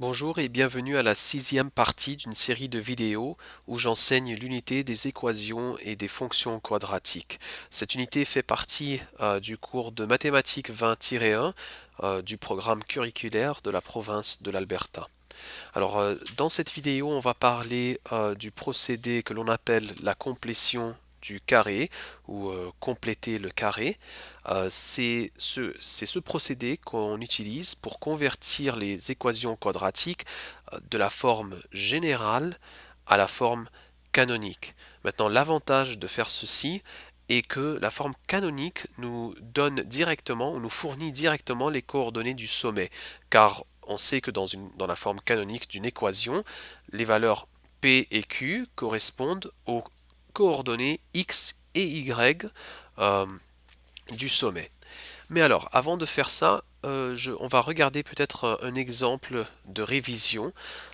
Bonjour et bienvenue à la sixième partie d'une série de vidéos où j'enseigne l'unité des équations et des fonctions quadratiques. Cette unité fait partie du cours de mathématiques 20-1 du programme curriculaire de la province de l'Alberta. Alors, dans cette vidéo, on va parler du procédé que l'on appelle la complétion du carré ou compléter le carré. C'est ce procédé qu'on utilise pour convertir les équations quadratiques de la forme générale à la forme canonique. Maintenant, l'avantage de faire ceci est que la forme canonique nous donne directement ou nous fournit directement les coordonnées du sommet, car on sait que dans la forme canonique d'une équation, les valeurs P et Q correspondent aux coordonnées X et Y euh, du sommet. Mais alors, avant de faire ça, on va regarder peut-être un exemple de révision.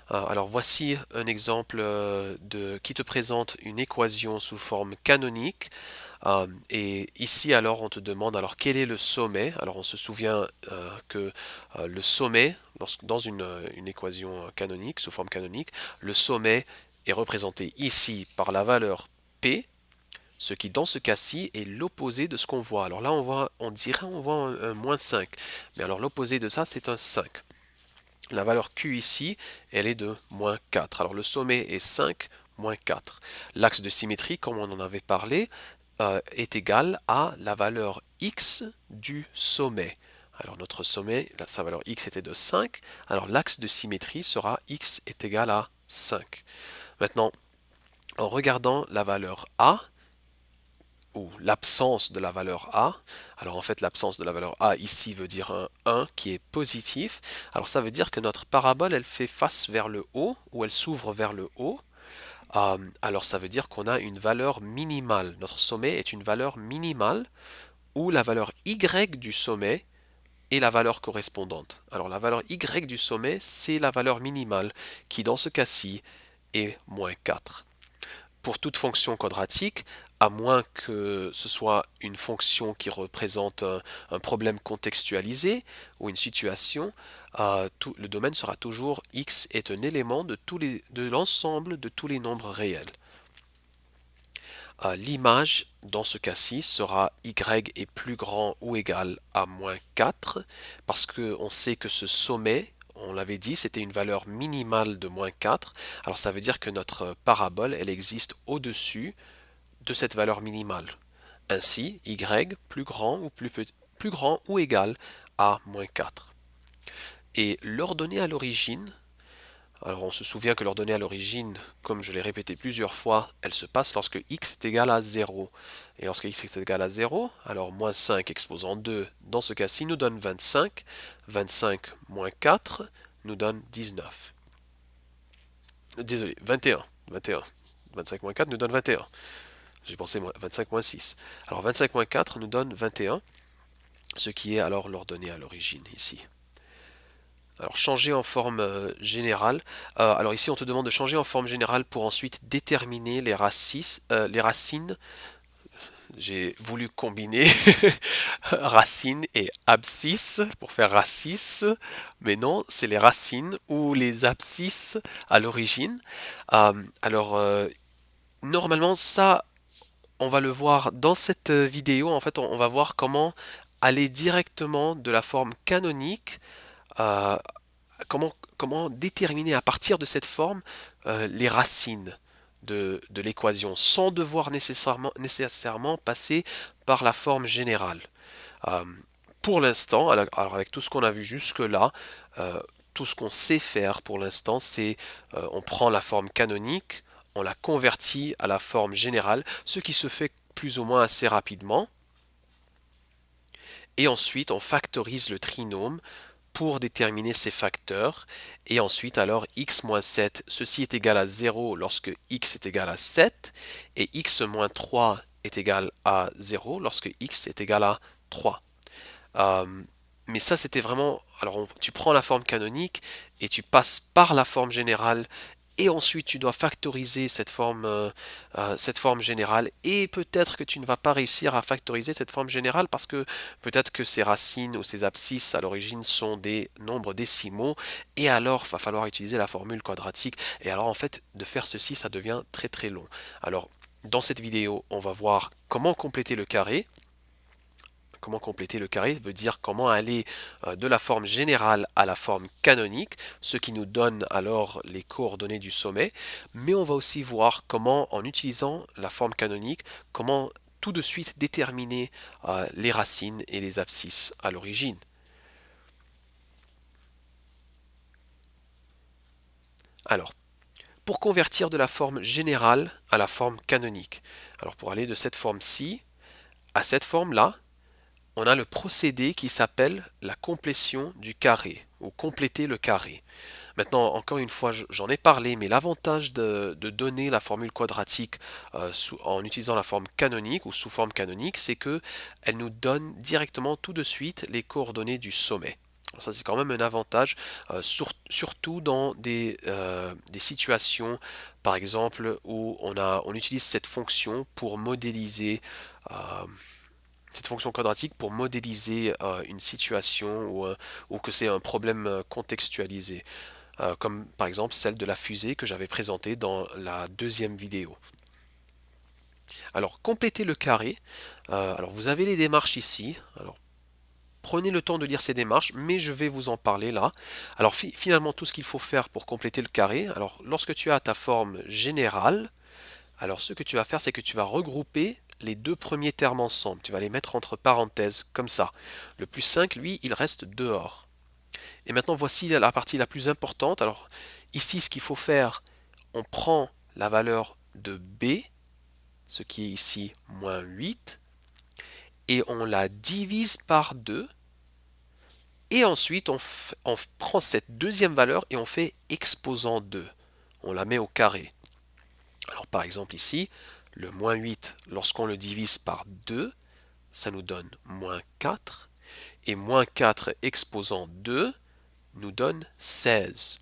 Alors voici un exemple qui te présente une équation sous forme canonique. Et ici alors on te demande alors quel est le sommet. Alors on se souvient que le sommet, dans une équation canonique, sous forme canonique, le sommet est représenté ici par la valeur P, ce qui dans ce cas-ci est l'opposé de ce qu'on voit. Alors là on voit un moins 5, mais alors l'opposé de ça c'est un 5. La valeur Q ici, elle est de moins 4. Alors le sommet est 5, moins 4. L'axe de symétrie, comme on en avait parlé, est égal à la valeur X du sommet. Alors notre sommet, sa valeur X était de 5, alors l'axe de symétrie sera X est égal à 5. Maintenant, en regardant la valeur A, ou l'absence de la valeur A. Alors en fait l'absence de la valeur A ici veut dire un 1 qui est positif. Alors ça veut dire que notre parabole elle fait face vers le haut ou elle s'ouvre vers le haut. Alors ça veut dire qu'on a une valeur minimale. Notre sommet est une valeur minimale où la valeur Y du sommet est la valeur correspondante. Alors la valeur Y du sommet c'est la valeur minimale qui dans ce cas-ci est moins 4. Pour toute fonction quadratique, à moins que ce soit une fonction qui représente un problème contextualisé ou une situation, le domaine sera toujours x est un élément de l'ensemble de tous les nombres réels. L'image, dans ce cas-ci, sera y est plus grand ou égal à moins 4, parce qu'on sait que ce sommet, on l'avait dit, c'était une valeur minimale de moins 4. Alors ça veut dire que notre parabole, elle existe au-dessus de cette valeur minimale. Ainsi, y plus grand ou plus grand ou égal à moins 4. Et l'ordonnée à l'origine, alors on se souvient que l'ordonnée à l'origine, comme je l'ai répété plusieurs fois, elle se passe lorsque x est égal à 0. Et lorsque x est égal à 0, alors moins 5 exposant 2, dans ce cas-ci, nous donne 25. 25 moins 4 nous donne 19. Désolé, 21. 21. 25 moins 4 nous donne 21. J'ai pensé 25 moins 6. Alors 25 moins 4 nous donne 21, ce qui est alors l'ordonnée à l'origine ici. Alors changer en forme générale. Alors ici on te demande de changer en forme générale pour ensuite déterminer les racines. J'ai voulu combiner racines et abscisse pour faire racis, mais non, c'est les racines ou les abscisses à l'origine. Alors normalement ça, on va le voir dans cette vidéo. En fait, on va voir comment aller directement de la forme canonique, euh, comment déterminer à partir de cette forme les racines de l'équation sans devoir nécessairement passer par la forme générale. Euh, pour l'instant, alors avec tout ce qu'on a vu jusque-là, euh, tout ce qu'on sait faire pour l'instant, c'est on prend la forme canonique, on la convertit à la forme générale, ce qui se fait plus ou moins assez rapidement, et ensuite on factorise le trinôme pour déterminer ces facteurs, et ensuite alors x moins 7, ceci est égal à 0 lorsque x est égal à 7, et x moins 3 est égal à 0 lorsque x est égal à 3. Euh, mais ça, c'était vraiment. Alors, tu prends la forme canonique et tu passes par la forme générale et ensuite tu dois factoriser cette forme générale, et peut-être que tu ne vas pas réussir à factoriser cette forme générale parce que peut-être que ces racines ou ces abscisses à l'origine sont des nombres décimaux, et alors il va falloir utiliser la formule quadratique, et alors en fait de faire ceci ça devient très très long. Alors dans cette vidéo on va voir comment compléter le carré. Comment compléter le carré veut dire comment aller de la forme générale à la forme canonique, ce qui nous donne alors les coordonnées du sommet. Mais on va aussi voir comment, en utilisant la forme canonique, comment tout de suite déterminer les racines et les abscisses à l'origine. Alors, pour convertir de la forme générale à la forme canonique, alors pour aller de cette forme-ci à cette forme-là, on a le procédé qui s'appelle la complétion du carré, ou compléter le carré. Maintenant, encore une fois, j'en ai parlé, mais l'avantage de donner la formule quadratique en utilisant la forme canonique ou sous forme canonique, c'est que elle nous donne directement tout de suite les coordonnées du sommet. Alors ça, c'est quand même un avantage, surtout dans des situations, par exemple, où on utilise cette fonction pour modéliser euh, cette fonction quadratique pour modéliser une situation ou que c'est un problème contextualisé, comme par exemple celle de la fusée que j'avais présentée dans la deuxième vidéo. Alors, compléter le carré. Alors, vous avez les démarches ici. Alors, prenez le temps de lire ces démarches, mais je vais vous en parler là. Alors, finalement, tout ce qu'il faut faire pour compléter le carré. Alors, lorsque tu as ta forme générale, alors ce que tu vas faire, c'est que tu vas regrouper les deux premiers termes ensemble. Tu vas les mettre entre parenthèses, comme ça. Le plus 5, lui, il reste dehors. Et maintenant, voici la partie la plus importante. Alors, ici, ce qu'il faut faire, on prend la valeur de B, ce qui est ici moins 8, et on la divise par 2. Et ensuite, on prend cette deuxième valeur et on fait exposant 2. On la met au carré. Alors, par exemple, ici, le moins 8, lorsqu'on le divise par 2, ça nous donne moins 4. Et moins 4 exposant 2 nous donne 16.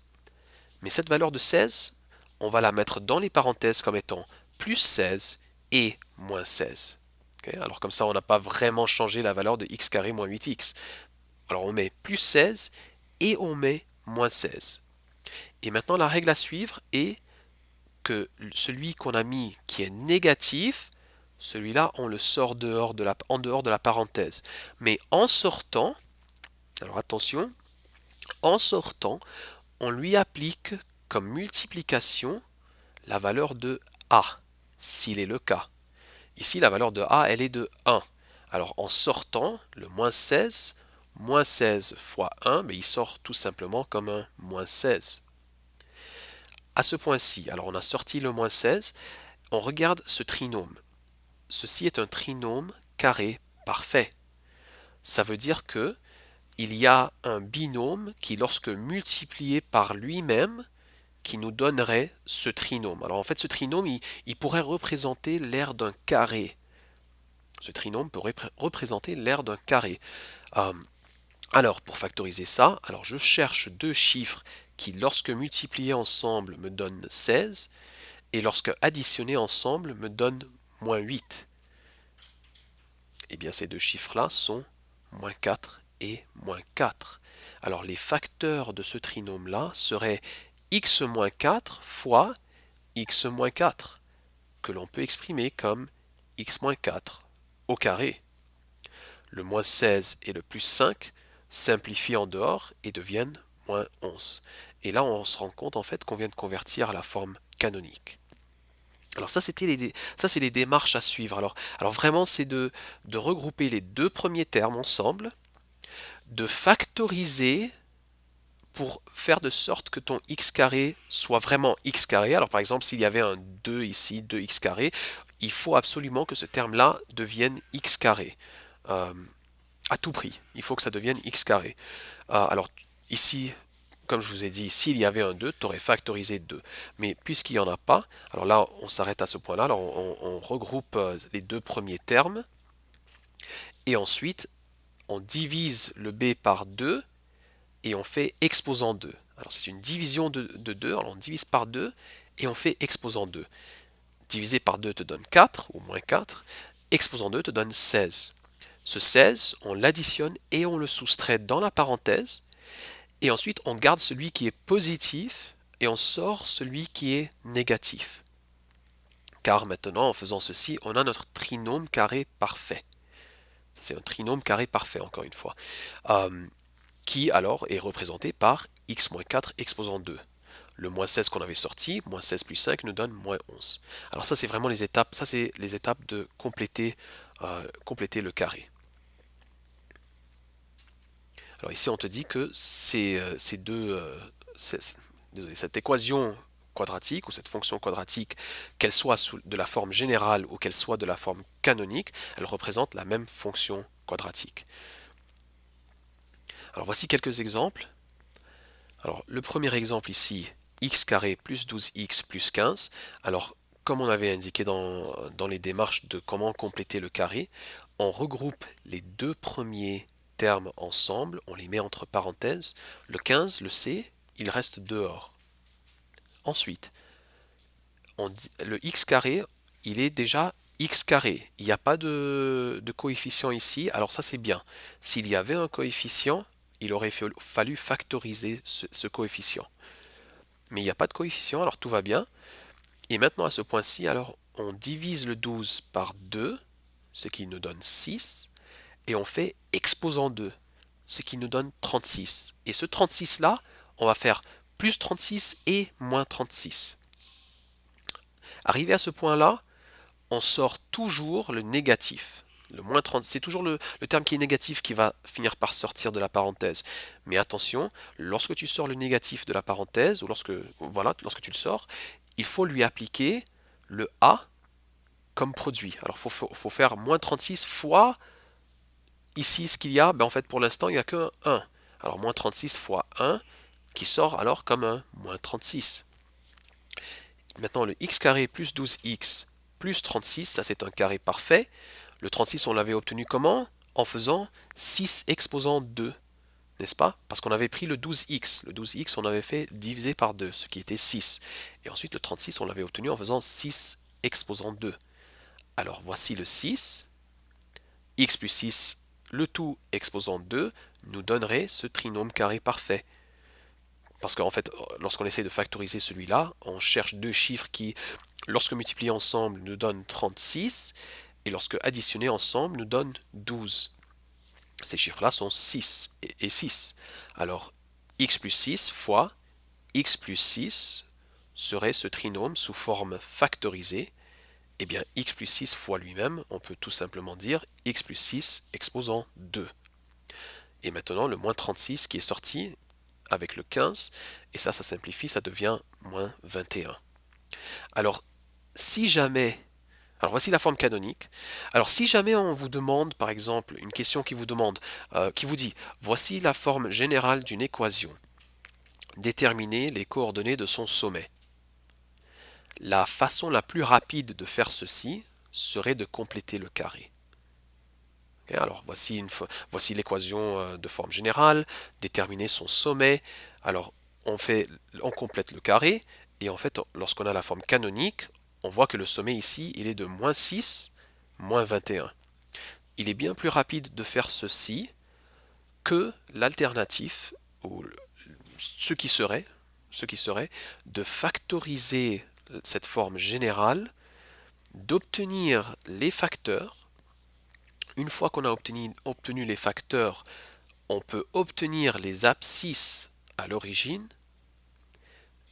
Mais cette valeur de 16, on va la mettre dans les parenthèses comme étant plus 16 et moins 16. Okay, alors comme ça, on n'a pas vraiment changé la valeur de x carré moins 8x. Alors on met plus 16 et on met moins 16. Et maintenant, la règle à suivre est que celui qu'on a mis qui est négatif, celui-là, on le sort en dehors de la parenthèse. Mais en sortant, alors attention, en sortant, on lui applique comme multiplication la valeur de A, s'il est le cas. Ici, la valeur de A, elle est de 1. Alors en sortant, le moins 16 fois 1, mais il sort tout simplement comme un moins 16. À ce point-ci, alors on a sorti le moins 16, on regarde ce trinôme. Ceci est un trinôme carré parfait. Ça veut dire que il y a un binôme qui, lorsque multiplié par lui-même, qui nous donnerait ce trinôme. Alors en fait, ce trinôme, il pourrait représenter l'aire d'un carré. Ce trinôme pourrait représenter l'aire d'un carré. Euh, alors, pour factoriser ça, alors je cherche deux chiffres qui, lorsque multipliés ensemble, me donnent 16, et lorsque additionnés ensemble, me donnent moins 8. Eh bien, ces deux chiffres-là sont moins 4 et moins 4. Alors, les facteurs de ce trinôme-là seraient x-4 fois x-4, que l'on peut exprimer comme x-4 au carré. Le moins 16 et le plus 5 simplifient en dehors et deviennent moins 11. Et là, on se rend compte en fait qu'on vient de convertir à la forme canonique. Alors ça, c'est les démarches à suivre. Alors vraiment, c'est de regrouper les deux premiers termes ensemble, de factoriser pour faire de sorte que ton x carré soit vraiment x carré. Alors par exemple, s'il y avait un 2 ici, 2x carré, il faut absolument que ce terme-là devienne x carré. Euh, à tout prix, il faut que ça devienne x carré. Alors ici, comme je vous ai dit, s'il y avait un 2, tu aurais factorisé 2. Mais puisqu'il n'y en a pas, alors là, on s'arrête à ce point-là. Alors on regroupe les deux premiers termes. Et ensuite, on divise le b par 2. et on fait exposant 2. Alors c'est une division de 2, alors on divise par 2 et on fait exposant 2. Divisé par 2 te donne 4 ou moins 4, exposant 2 te donne 16. Ce 16, on l'additionne et on le soustrait dans la parenthèse et ensuite on garde celui qui est positif et on sort celui qui est négatif. Car maintenant, en faisant ceci, on a notre trinôme carré parfait. C'est un trinôme carré parfait, encore une fois, qui alors est représenté par x moins 4 exposant 2. Le moins 16 qu'on avait sorti, moins 16 plus 5 nous donne moins 11. Alors ça, c'est vraiment les étapes, ça c'est les étapes de compléter, compléter le carré. Alors ici, on te dit que cette équation quadratique ou cette fonction quadratique, qu'elle soit de la forme générale ou qu'elle soit de la forme canonique, elle représente la même fonction quadratique. Alors voici quelques exemples. Alors le premier exemple ici, x carré plus 12x plus 15. Alors comme on avait indiqué dans les démarches de comment compléter le carré, on regroupe les deux premiers termes ensemble, on les met entre parenthèses. Le 15, le c, il reste dehors. Ensuite, le x carré, il est déjà x carré. Il n'y a pas de coefficient ici, alors ça c'est bien. S'il y avait un coefficient, il aurait fallu factoriser ce coefficient. Mais il n'y a pas de coefficient, alors tout va bien. Et maintenant à ce point-ci, alors on divise le 12 par 2, ce qui nous donne 6, et on fait exposant 2, ce qui nous donne 36. Et ce 36-là, on va faire plus 36 et moins 36. Arrivé à ce point-là, on sort toujours le négatif. Le moins 30, c'est toujours le terme qui est négatif qui va finir par sortir de la parenthèse. Mais attention, lorsque tu sors le négatif de la parenthèse, ou lorsque tu le sors, il faut lui appliquer le A comme produit. Alors il faut faire moins 36 fois ici ce qu'il y a, en fait pour l'instant il n'y a qu'un 1. Alors moins 36 fois 1 qui sort alors comme un moins 36. Maintenant le x carré plus 12x plus 36, ça c'est un carré parfait. Le 36 on l'avait obtenu comment? En faisant 6 exposant 2, n'est-ce pas? Parce qu'on avait pris le 12x. Le 12x on avait fait diviser par 2, ce qui était 6. Et ensuite le 36 on l'avait obtenu en faisant 6 exposant 2. Alors voici le 6. X plus 6, le tout exposant 2, nous donnerait ce trinôme carré parfait. Parce qu'en fait, lorsqu'on essaie de factoriser celui-là, on cherche deux chiffres qui, lorsque multipliés ensemble, nous donnent 36, et lorsque additionnés ensemble, nous donnent 12. Ces chiffres-là sont 6 et 6. Alors, x plus 6 fois x plus 6 serait ce trinôme sous forme factorisée. Eh bien, x plus 6 fois lui-même, on peut tout simplement dire x plus 6 exposant 2. Et maintenant, le moins 36 qui est sorti avec le 15, et ça simplifie, ça devient moins 21. Alors, si jamais... Alors voici la forme canonique. Alors si jamais on vous demande, par exemple, une question qui vous demande, qui vous dit, voici la forme générale d'une équation, déterminez les coordonnées de son sommet. La façon la plus rapide de faire ceci serait de compléter le carré. Okay, alors voici l'équation de forme générale, déterminer son sommet. Alors on complète le carré, et en fait lorsqu'on a la forme canonique, on voit que le sommet ici, il est de moins 6, moins 21. Il est bien plus rapide de faire ceci que l'alternatif, ou ce qui serait de factoriser cette forme générale, d'obtenir les facteurs. Une fois qu'on a obtenu les facteurs, on peut obtenir les abscisses à l'origine.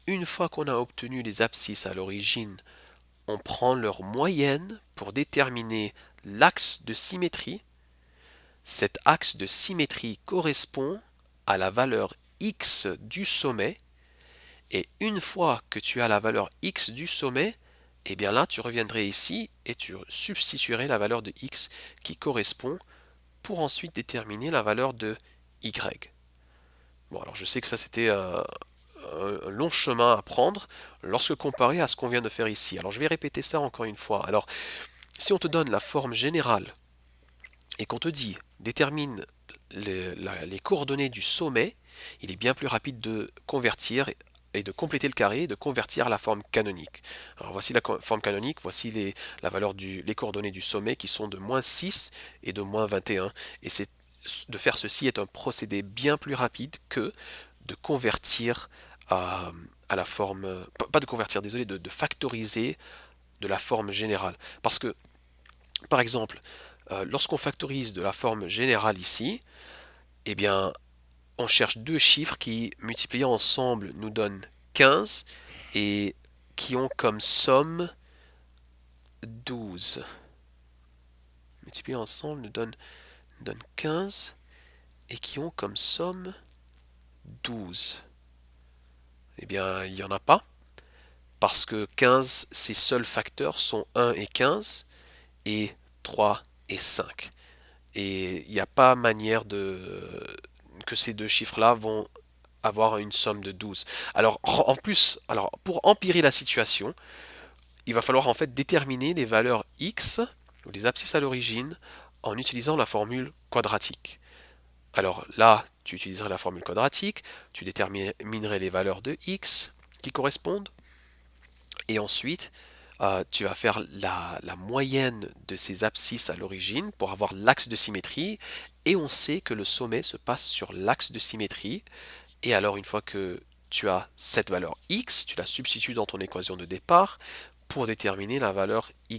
Une fois qu'on a obtenu les abscisses à l'origine, on prend leur moyenne pour déterminer l'axe de symétrie. Cet axe de symétrie correspond à la valeur x du sommet. Et une fois que tu as la valeur x du sommet, eh bien là, tu reviendrais ici et tu substituerais la valeur de x qui correspond pour ensuite déterminer la valeur de y. Bon, alors je sais que ça c'était un long chemin à prendre lorsque comparé à ce qu'on vient de faire ici. Alors je vais répéter ça encore une fois. Alors, si on te donne la forme générale et qu'on te dit détermine les coordonnées du sommet, il est bien plus rapide de convertir et de compléter le carré et de convertir à la forme canonique. Alors voici la forme canonique, voici la valeur les coordonnées du sommet qui sont de -6 et de -21. Et de faire ceci est un procédé bien plus rapide que de convertir à la forme, pas de convertir, désolé, de factoriser de la forme générale. Parce que, par exemple, lorsqu'on factorise de la forme générale ici, eh bien, on cherche deux chiffres qui, multipliés ensemble, nous donnent 15 et qui ont comme somme 12. Multipliés ensemble nous donnent 15 et qui ont comme somme 12. Eh bien, il n'y en a pas, parce que 15, ses seuls facteurs sont 1 et 15, et 3 et 5. Et il n'y a pas manière que ces deux chiffres-là vont avoir une somme de 12. Alors, en plus, alors, pour empirer la situation, il va falloir en fait déterminer les valeurs x, ou les abscisses à l'origine, en utilisant la formule quadratique. Alors là, tu utiliserais la formule quadratique, tu déterminerais les valeurs de x qui correspondent, et ensuite, tu vas faire la moyenne de ces abscisses à l'origine pour avoir l'axe de symétrie, et on sait que le sommet se passe sur l'axe de symétrie, et alors une fois que tu as cette valeur x, tu la substitues dans ton équation de départ pour déterminer la valeur y.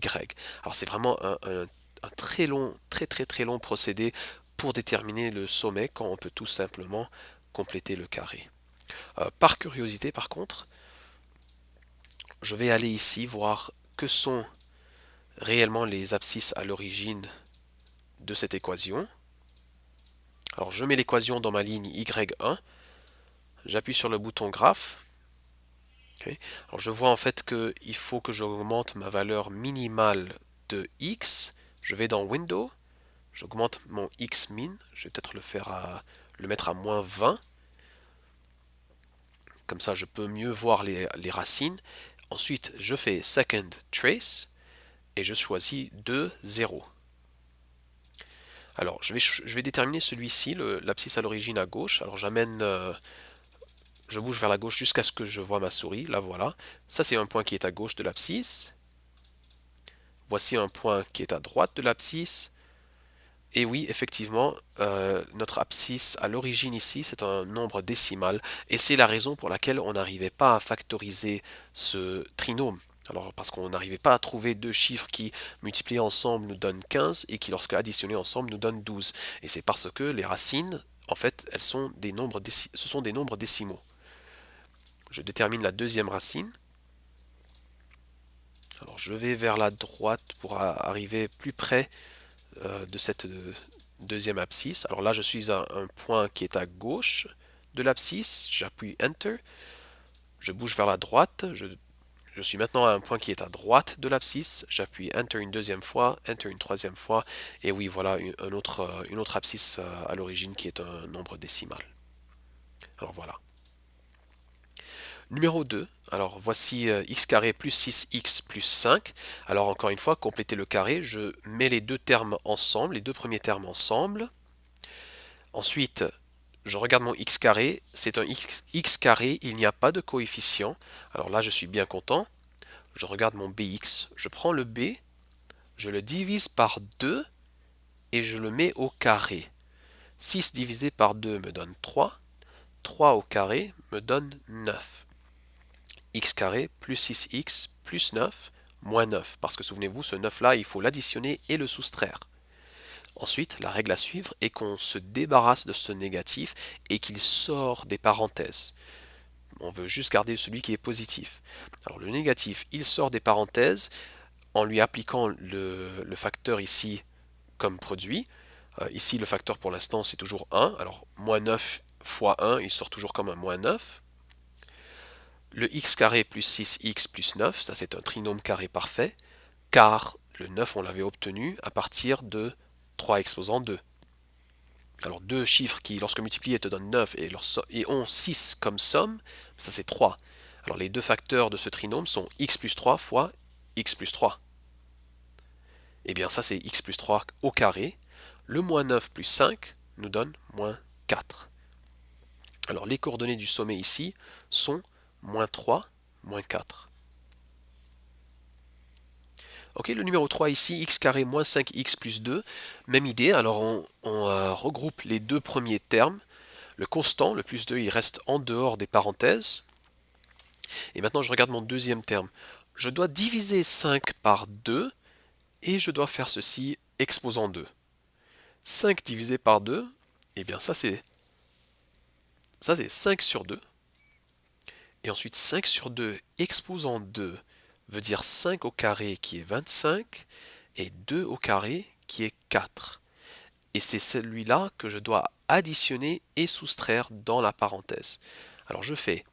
Alors c'est vraiment un très long, très très très long procédé pour déterminer le sommet quand on peut tout simplement compléter le carré. Par curiosité par contre, je vais aller ici voir que sont réellement les abscisses à l'origine de cette équation. Alors je mets l'équation dans ma ligne y1, j'appuie sur le bouton graphe. Okay. Alors je vois en fait qu'il faut que j'augmente ma valeur minimale de x. Je vais dans Window, j'augmente mon x min, je vais peut-être le mettre à -20. Comme ça je peux mieux voir les racines. Ensuite je fais Second Trace et je choisis 2, 0. Alors je vais déterminer celui-ci, l'abscisse à l'origine à gauche. Alors je bouge vers la gauche jusqu'à ce que je vois ma souris, là voilà. Ça c'est un point qui est à gauche de l'abscisse. Voici un point qui est à droite de l'abscisse. Et oui, effectivement, notre abscisse à l'origine ici, c'est un nombre décimal. Et c'est la raison pour laquelle on n'arrivait pas à factoriser ce trinôme. Alors, parce qu'on n'arrivait pas à trouver deux chiffres qui, multipliés ensemble, nous donnent 15 et qui, lorsque additionnés ensemble, nous donnent 12. Et c'est parce que les racines, en fait, ce sont des nombres décimaux. Je détermine la deuxième racine. Alors, je vais vers la droite pour arriver plus près de cette deuxième abscisse. Alors là, je suis à un point qui est à gauche de l'abscisse. J'appuie Enter. Je bouge vers la droite. Je suis maintenant à un point qui est à droite de l'abscisse. J'appuie Enter une deuxième fois, Enter une troisième fois. Et oui, voilà une autre abscisse à l'origine qui est un nombre décimal. Alors voilà. Numéro 2, alors voici x carré plus 6x plus 5. Alors encore une fois, compléter le carré, je mets les deux termes ensemble, les deux premiers termes ensemble. Ensuite, je regarde mon x carré, c'est un x carré, il n'y a pas de coefficient. Alors là, je suis bien content. Je regarde mon bx, je prends le b, je le divise par 2 et je le mets au carré. 6 divisé par 2 me donne 3. 3 au carré me donne 9. X carré plus 6x plus 9 moins 9. Parce que souvenez-vous, ce 9-là, il faut l'additionner et le soustraire. Ensuite, la règle à suivre est qu'on se débarrasse de ce négatif et qu'il sort des parenthèses. On veut juste garder celui qui est positif. Alors le négatif, il sort des parenthèses en lui appliquant le facteur ici comme produit. Ici, le facteur pour l'instant, c'est toujours 1. Alors, moins 9 fois 1, il sort toujours comme un moins 9. Le x carré plus 6x plus 9, ça c'est un trinôme carré parfait, car le 9 on l'avait obtenu à partir de 3 exposant 2. Alors deux chiffres qui, lorsque multipliés, te donnent 9 et ont 6 comme somme, ça c'est 3. Alors les deux facteurs de ce trinôme sont x plus 3 fois x plus 3. Et bien ça c'est x plus 3 au carré. Le moins 9 plus 5 nous donne moins 4. Alors les coordonnées du sommet ici sont moins 3, moins 4. Ok, le numéro 3 ici, x carré moins 5x plus 2, même idée, alors on regroupe les deux premiers termes. Le constant, le plus 2, il reste en dehors des parenthèses. Et maintenant je regarde mon deuxième terme. Je dois diviser 5 par 2 et je dois faire ceci exposant 2. 5 divisé par 2, eh bien ça c'est 5 sur 2. Et ensuite 5 sur 2 exposant 2 veut dire 5 au carré qui est 25 et 2 au carré qui est 4. Et c'est celui-là que je dois additionner et soustraire dans la parenthèse. Alors je fais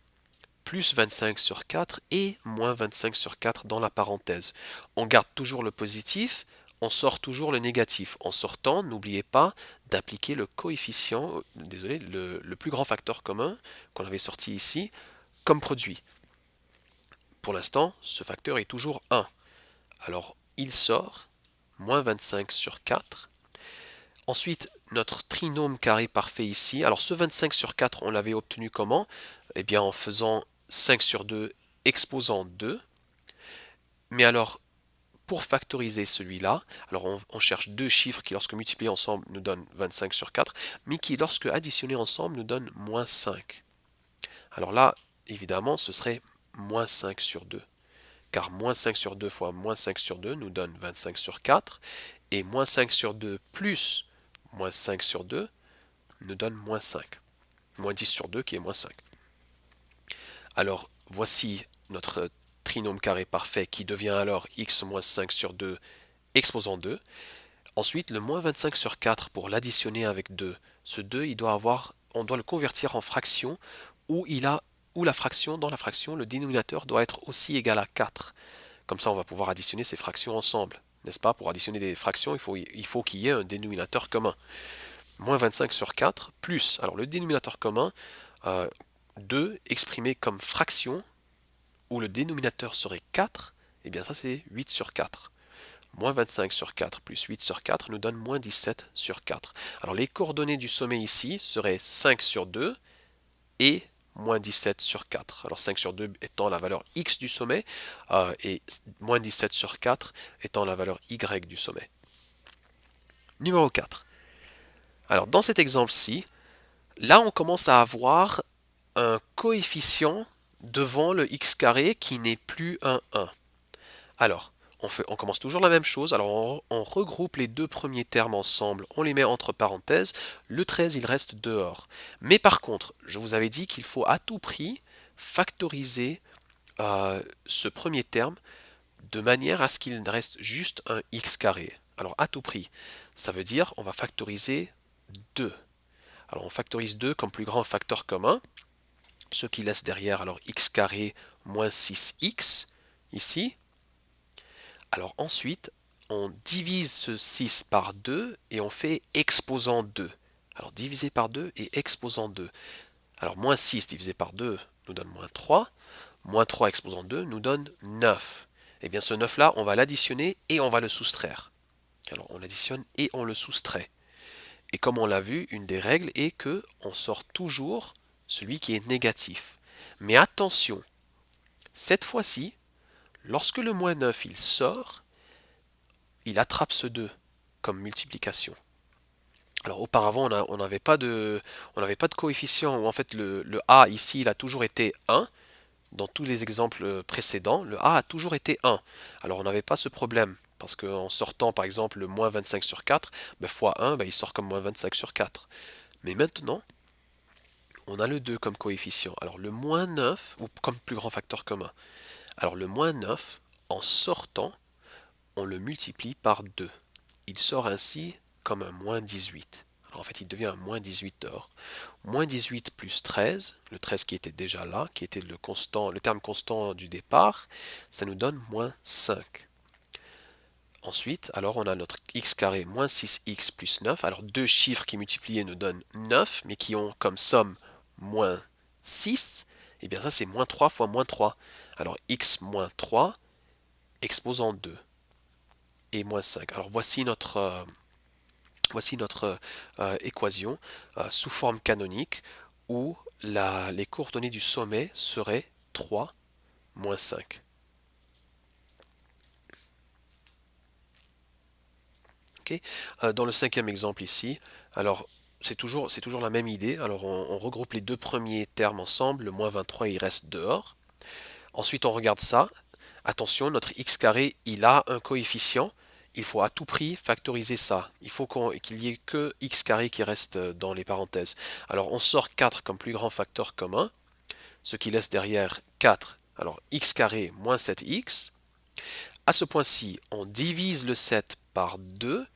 plus 25 sur 4 et moins 25 sur 4 dans la parenthèse. On garde toujours le positif, on sort toujours le négatif. En sortant, n'oubliez pas d'appliquer le coefficient, désolé, le plus grand facteur commun qu'on avait sorti ici comme produit. Pour l'instant, ce facteur est toujours 1. Alors, il sort moins 25 sur 4. Ensuite, notre trinôme carré parfait ici. Alors, ce 25 sur 4, on l'avait obtenu comment? Eh bien, en faisant 5 sur 2 exposant 2. Mais alors, pour factoriser celui-là, alors on cherche deux chiffres qui, lorsque multipliés ensemble, nous donnent 25 sur 4, mais qui, lorsque additionnés ensemble, nous donnent moins 5. Alors là, évidemment, ce serait moins 5 sur 2. Car moins 5 sur 2 fois moins 5 sur 2 nous donne 25 sur 4, et moins 5 sur 2 plus moins 5 sur 2 nous donne moins 5. Moins 10 sur 2 qui est moins 5. Alors, voici notre trinôme carré parfait qui devient alors x moins 5 sur 2 exposant 2. Ensuite, le moins 25 sur 4 pour l'additionner avec 2. Ce 2, on doit le convertir en fraction où la fraction, dans la fraction, le dénominateur doit être aussi égal à 4. Comme ça, on va pouvoir additionner ces fractions ensemble. N'est-ce pas? Pour additionner des fractions, il faut qu'il y ait un dénominateur commun. Moins 25 sur 4, plus, alors le dénominateur commun, 2 exprimé comme fraction, où le dénominateur serait 4, et bien ça c'est 8 sur 4. Moins 25 sur 4 plus 8 sur 4 nous donne moins 17 sur 4. Alors les coordonnées du sommet ici seraient 5 sur 2 et moins 17 sur 4. Alors 5 sur 2 étant la valeur x du sommet et moins 17 sur 4 étant la valeur y du sommet. Numéro 4. Alors dans cet exemple-ci, là on commence à avoir un coefficient devant le x carré qui n'est plus un 1. Alors, on commence toujours la même chose. Alors, on regroupe les deux premiers termes ensemble, on les met entre parenthèses. Le 13, il reste dehors. Mais par contre, je vous avais dit qu'il faut à tout prix factoriser ce premier terme de manière à ce qu'il reste juste un x carré. Alors, à tout prix, ça veut dire on va factoriser 2. Alors, on factorise 2 comme plus grand facteur commun, ce qui laisse derrière alors x carré moins 6x ici. Alors ensuite, on divise ce 6 par 2 et on fait exposant 2. Alors divisé par 2 et exposant 2. Alors moins 6 divisé par 2 nous donne moins 3. Moins 3 exposant 2 nous donne 9. Et bien ce 9 là, on va l'additionner et on va le soustraire. Alors on l'additionne et on le soustrait. Et comme on l'a vu, une des règles est que on sort toujours celui qui est négatif. Mais attention, cette fois-ci, lorsque le moins 9 il sort, il attrape ce 2 comme multiplication. Alors auparavant, on n'avait pas de coefficient. En fait, le a ici, il a toujours été 1. Dans tous les exemples précédents, le a toujours été 1. Alors on n'avait pas ce problème. Parce qu'en sortant par exemple le moins 25 sur 4, ben, fois 1, ben, il sort comme moins 25 sur 4. Mais maintenant, on a le 2 comme coefficient. Alors le moins 9, ou comme plus grand facteur commun. Alors le moins 9, en sortant, on le multiplie par 2. Il sort ainsi comme un moins 18. Alors en fait, il devient un moins 18 dehors. Moins 18 plus 13, le 13 qui était déjà là, qui était le terme constant du départ, ça nous donne moins 5. Ensuite, alors on a notre x carré moins 6x plus 9. Alors deux chiffres qui multipliés nous donnent 9, mais qui ont comme somme moins 6. Et bien ça c'est moins 3 fois moins 3. Alors x moins 3 exposant 2 et moins 5. Alors voici notre équation sous forme canonique où les coordonnées du sommet seraient 3, moins 5. Ok. Dans le cinquième exemple ici, alors c'est toujours la même idée. Alors on regroupe les deux premiers termes ensemble, le moins 23 il reste dehors. Ensuite on regarde ça. Attention, notre x carré il a un coefficient. Il faut à tout prix factoriser ça. Il faut qu'il y ait que x carré qui reste dans les parenthèses. Alors on sort 4 comme plus grand facteur commun, ce qui laisse derrière 4. Alors x carré moins 7x. À ce point-ci, on divise le 7 par 2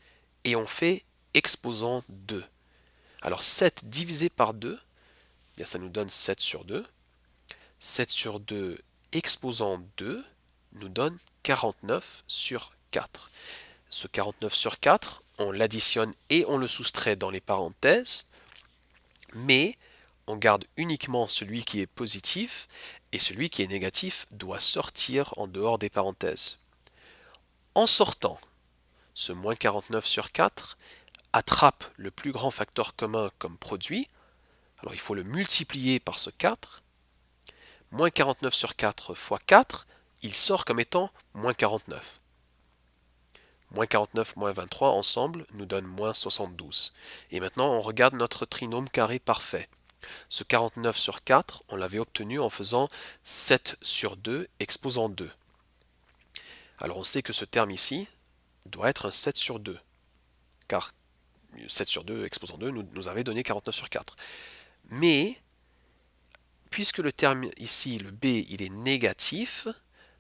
et on fait exposant 2. Alors 7 divisé par 2, bien ça nous donne 7 sur 2. 7 sur 2 exposant 2 nous donne 49 sur 4. Ce 49 sur 4, on l'additionne et on le soustrait dans les parenthèses, mais on garde uniquement celui qui est positif et celui qui est négatif doit sortir en dehors des parenthèses. En sortant, ce moins 49 sur 4 attrape le plus grand facteur commun comme produit. Alors il faut le multiplier par ce 4. Moins 49 sur 4 fois 4, il sort comme étant moins 49. Moins 49 moins 23 ensemble nous donne moins 72. Et maintenant on regarde notre trinôme carré parfait. Ce 49 sur 4, on l'avait obtenu en faisant 7 sur 2 exposant 2. Alors on sait que ce terme ici doit être un 7 sur 2, car 7 sur 2 exposant 2 nous avait donné 49 sur 4. Mais, puisque le terme ici, le b, il est négatif,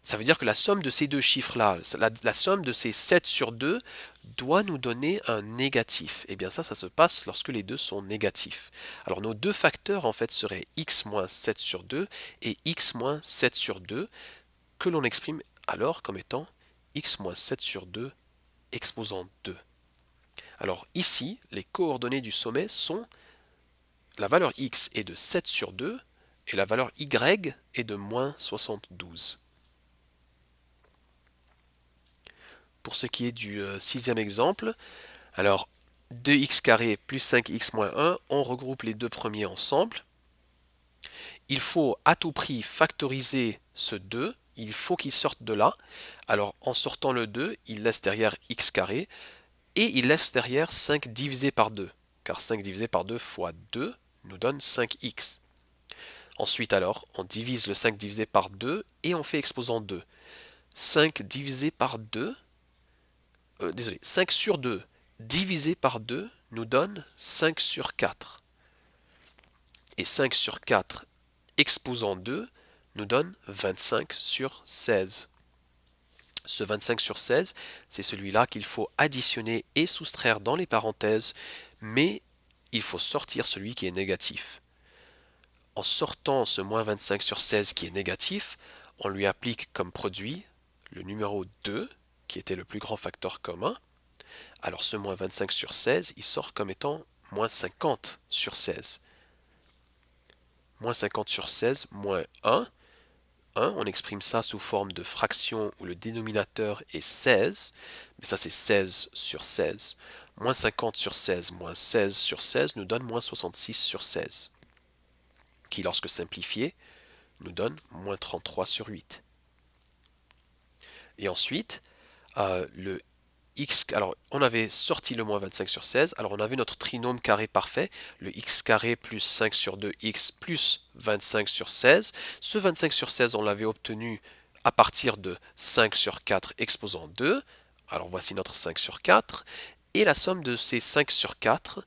ça veut dire que la somme de ces deux chiffres-là, la somme de ces 7 sur 2 doit nous donner un négatif. Et bien ça se passe lorsque les deux sont négatifs. Alors nos deux facteurs en fait seraient x moins 7 sur 2 et x moins 7 sur 2, que l'on exprime alors comme étant x moins 7 sur 2 exposant 2. Alors ici, les coordonnées du sommet sont la valeur x est de 7 sur 2 et la valeur y est de moins 72. Pour ce qui est du sixième exemple, alors 2x carré plus 5x moins 1, on regroupe les deux premiers ensemble. Il faut à tout prix factoriser ce 2, il faut qu'il sorte de là. Alors en sortant le 2, il laisse derrière x carré et il laisse derrière 5 divisé par 2, car 5 divisé par 2 fois 2 nous donne 5x. Ensuite alors, on divise le 5 divisé par 2 et on fait exposant 2. 5 divisé par 2, 5 sur 2 divisé par 2 nous donne 5 sur 4. Et 5 sur 4 exposant 2 nous donne 25 sur 16. Ce 25 sur 16, c'est celui-là qu'il faut additionner et soustraire dans les parenthèses, mais il faut sortir celui qui est négatif. En sortant ce moins 25 sur 16 qui est négatif, on lui applique comme produit le numéro 2, qui était le plus grand facteur commun. Alors ce moins 25 sur 16, il sort comme étant moins 50 sur 16. Moins 50 sur 16, moins 1. 1, on exprime ça sous forme de fraction où le dénominateur est 16, mais ça c'est 16 sur 16. Moins 50 sur 16 moins 16 sur 16 nous donne moins 66 sur 16, qui lorsque simplifié nous donne moins 33 sur 8. Et ensuite, le x, alors on avait sorti le moins 25 sur 16, alors on avait notre trinôme carré parfait, le x carré plus 5 sur 2x plus 25 sur 16. Ce 25 sur 16, on l'avait obtenu à partir de 5 sur 4 exposant 2. Alors voici notre 5 sur 4. Et la somme de ces 5 sur 4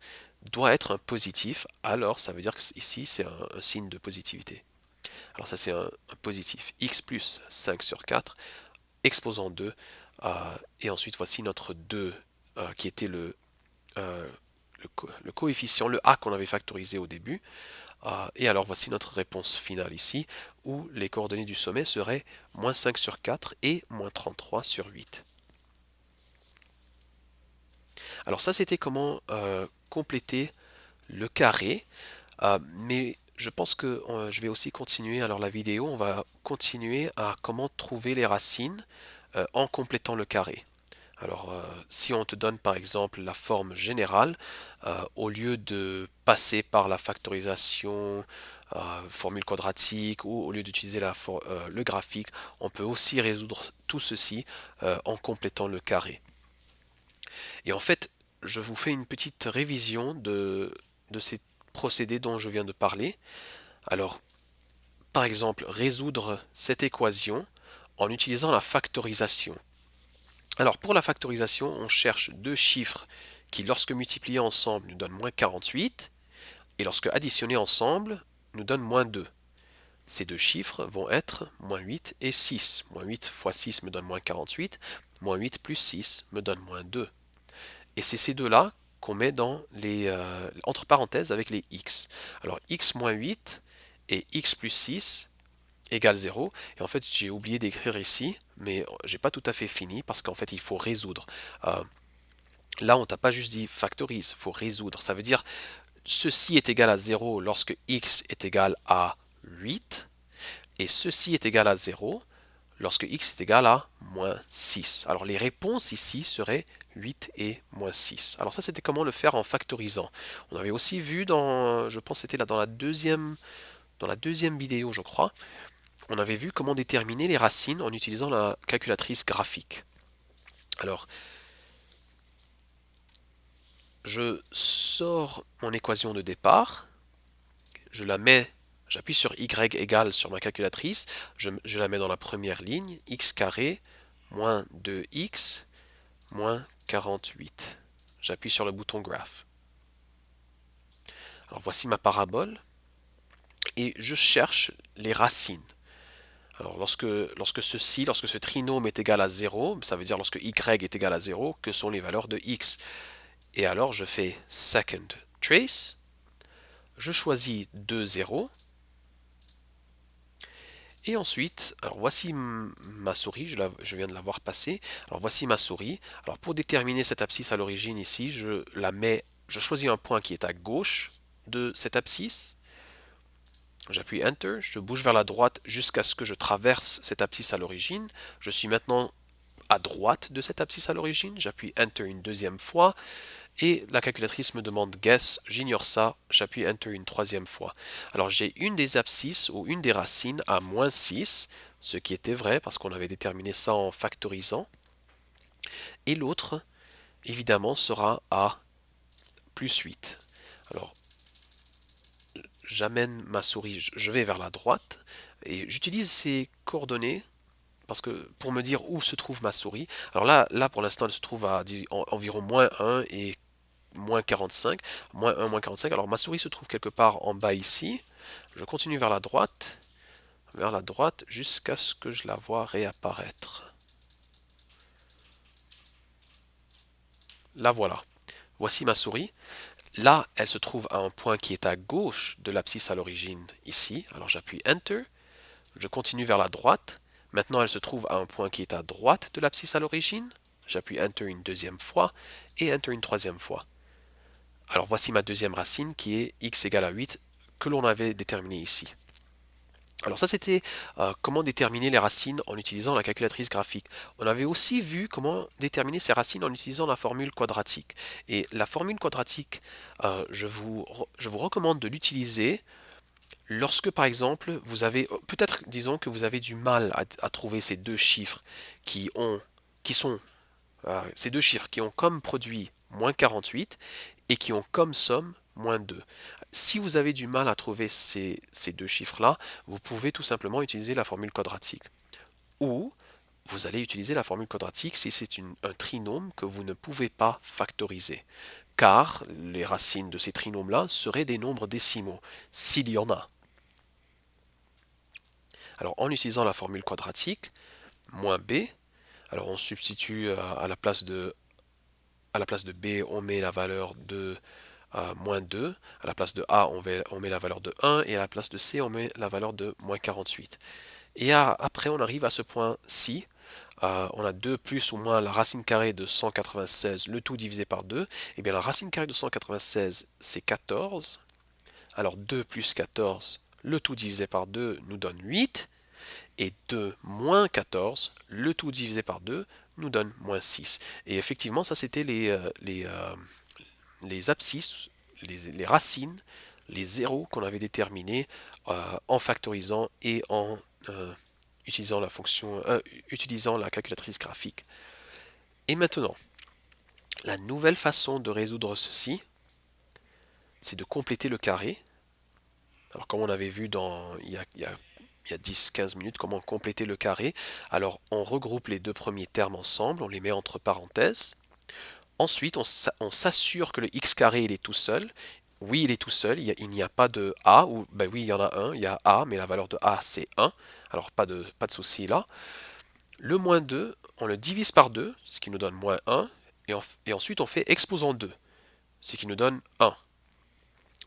doit être un positif, alors ça veut dire que ici c'est un signe de positivité. Alors ça c'est un positif, x plus 5 sur 4 exposant 2, et ensuite voici notre 2 qui était le coefficient, le a qu'on avait factorisé au début, et alors voici notre réponse finale ici, où les coordonnées du sommet seraient moins 5 sur 4 et moins 33 sur 8. Alors ça c'était comment compléter le carré, mais je pense que je vais aussi continuer, alors la vidéo, on va continuer à comment trouver les racines en complétant le carré. Alors, si on te donne par exemple la forme générale, au lieu de passer par la factorisation formule quadratique, ou au lieu d'utiliser le graphique, on peut aussi résoudre tout ceci en complétant le carré. Et en fait, je vous fais une petite révision de ces procédés dont je viens de parler. Alors, par exemple, résoudre cette équation en utilisant la factorisation. Alors, pour la factorisation, on cherche deux chiffres qui, lorsque multipliés ensemble, nous donnent moins 48, et lorsque additionnés ensemble, nous donnent moins 2. Ces deux chiffres vont être moins 8 et 6. Moins 8 fois 6 me donne moins 48, moins 8 plus 6 me donne moins 2. Et c'est ces deux-là qu'on met entre parenthèses avec les x. Alors x moins 8 et x plus 6 égale 0. Et en fait, j'ai oublié d'écrire ici, mais j'ai pas tout à fait fini parce qu'en fait, il faut résoudre. Euh, Là, on t'a pas juste dit factorise, il faut résoudre. Ça veut dire ceci est égal à 0 lorsque x est égal à 8 et ceci est égal à 0 lorsque x est égal à moins 6. Alors les réponses ici seraient 8 et moins 6. Alors ça, c'était comment le faire en factorisant. On avait aussi vu je pense que c'était là dans la deuxième vidéo, je crois, on avait vu comment déterminer les racines en utilisant la calculatrice graphique. Alors, je sors mon équation de départ, je la mets, j'appuie sur Y égale sur ma calculatrice, je la mets dans la première ligne, x carré moins 2x moins 48. J'appuie sur le bouton Graph. Alors voici ma parabole et je cherche les racines. Alors lorsque ce trinôme est égal à 0, ça veut dire lorsque y est égal à 0, que sont les valeurs de x? Et alors je fais second trace, je choisis 2 0, et ensuite, alors voici ma souris, je viens de la voir passer. Alors voici ma souris. Alors pour déterminer cette abscisse à l'origine ici, je choisis un point qui est à gauche de cette abscisse. J'appuie Enter, je bouge vers la droite jusqu'à ce que je traverse cette abscisse à l'origine. Je suis maintenant à droite de cette abscisse à l'origine. J'appuie Enter une deuxième fois et la calculatrice me demande Guess. J'ignore ça. J'appuie Enter une troisième fois. Alors j'ai une des abscisses ou une des racines à moins 6, ce qui était vrai parce qu'on avait déterminé ça en factorisant. Et l'autre, évidemment, sera à plus 8. Alors j'amène ma souris, je vais vers la droite et j'utilise ces coordonnées parce que pour me dire où se trouve ma souris. Alors là pour l'instant elle se trouve à environ moins 1 et moins 45, moins 1, moins 45. Alors ma souris se trouve quelque part en bas ici. Je continue vers la droite jusqu'à ce que je la vois réapparaître. La voilà. Voici ma souris. Là, elle se trouve à un point qui est à gauche de l'abscisse à l'origine, ici. Alors j'appuie Enter, je continue vers la droite. Maintenant, elle se trouve à un point qui est à droite de l'abscisse à l'origine. J'appuie Enter une deuxième fois et Enter une troisième fois. Alors voici ma deuxième racine qui est x égale à 8 que l'on avait déterminé ici. Alors ça c'était comment déterminer les racines en utilisant la calculatrice graphique. On avait aussi vu comment déterminer ces racines en utilisant la formule quadratique. Et la formule quadratique, je vous recommande de l'utiliser lorsque par exemple vous avez, peut-être disons que vous avez du mal à trouver ces deux chiffres qui sont, ces deux chiffres qui ont comme produit moins 48 et qui ont comme somme moins 2. Si vous avez du mal à trouver ces deux chiffres-là, vous pouvez tout simplement utiliser la formule quadratique. Ou vous allez utiliser la formule quadratique si c'est un trinôme que vous ne pouvez pas factoriser. Car les racines de ces trinômes-là seraient des nombres décimaux, s'il y en a. Alors en utilisant la formule quadratique, moins b, alors on substitue à la place de b, on met la valeur de moins 2, à la place de a, on met la valeur de 1, et à la place de c, on met la valeur de moins 48. Et après, on arrive à ce point-ci, on a 2 plus ou moins la racine carrée de 196, le tout divisé par 2. Et bien la racine carrée de 196, c'est 14. Alors 2 plus 14, le tout divisé par 2 nous donne 8. Et 2 moins 14, le tout divisé par 2 nous donne moins 6. Et effectivement, ça c'était les abscisses, les racines les zéros qu'on avait déterminés en factorisant et en utilisant la fonction, utilisant la calculatrice graphique. Et maintenant, la nouvelle façon de résoudre ceci, c'est de compléter le carré. Alors comme on avait vu il y a 10-15 minutes, comment compléter le carré. Alors on regroupe les deux premiers termes ensemble, on les met entre parenthèses. Ensuite, on s'assure que le x carré il est tout seul. Oui, il est tout seul, il n'y a pas de a, ou ben oui, il y en a un, il y a a, mais la valeur de a c'est 1. Alors pas de souci là. Le moins 2, on le divise par 2, ce qui nous donne moins 1, et ensuite on fait exposant 2, ce qui nous donne 1.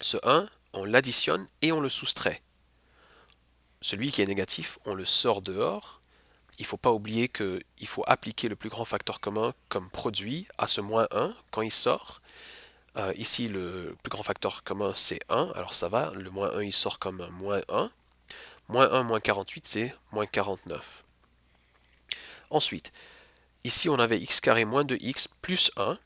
Ce 1, on l'additionne et on le soustrait. Celui qui est négatif, on le sort dehors. Il ne faut pas oublier qu'il faut appliquer le plus grand facteur commun comme produit à ce moins 1 quand il sort. Ici, le plus grand facteur commun, c'est 1. Alors ça va, le moins 1, il sort comme un moins 1. Moins 1 moins 48, c'est moins 49. Ensuite, ici, on avait x carré moins 2x plus 1.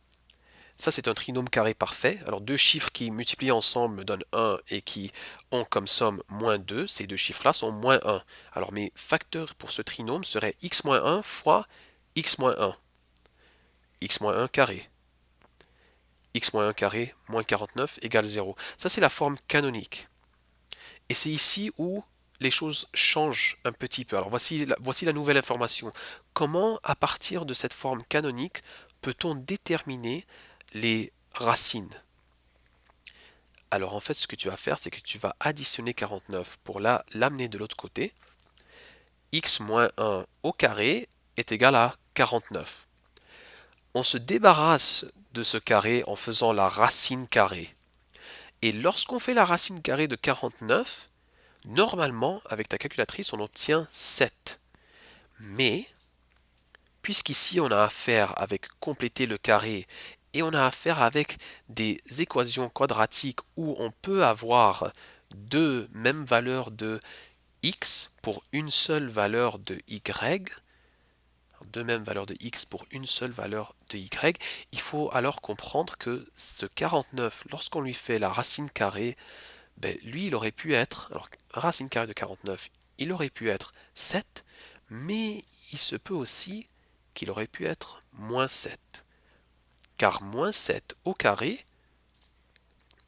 Ça, c'est un trinôme carré parfait. Alors, deux chiffres qui multiplient ensemble me donnent 1 et qui ont comme somme moins 2. Ces deux chiffres-là sont moins 1. Alors, mes facteurs pour ce trinôme seraient x moins 1 fois x moins 1. X moins 1 carré. X moins 1 carré moins 49 égale 0. Ça, c'est la forme canonique. Et c'est ici où les choses changent un petit peu. Alors, voici la nouvelle information. Comment, à partir de cette forme canonique, peut-on déterminer les racines? Alors en fait, ce que tu vas faire, c'est que tu vas additionner 49 pour l'amener de l'autre côté. X moins 1 au carré est égal à 49. On se débarrasse de ce carré en faisant la racine carrée. Et lorsqu'on fait la racine carrée de 49, normalement, avec ta calculatrice, on obtient 7. Mais, puisqu'ici on a affaire avec compléter le carré et on a affaire avec des équations quadratiques où on peut avoir deux mêmes valeurs de x pour une seule valeur de y, deux mêmes valeurs de x pour une seule valeur de y, il faut alors comprendre que ce 49, lorsqu'on lui fait la racine carrée, ben, lui il aurait pu être, alors racine carrée de 49, il aurait pu être 7, mais il se peut aussi qu'il aurait pu être moins 7. Car moins 7 au carré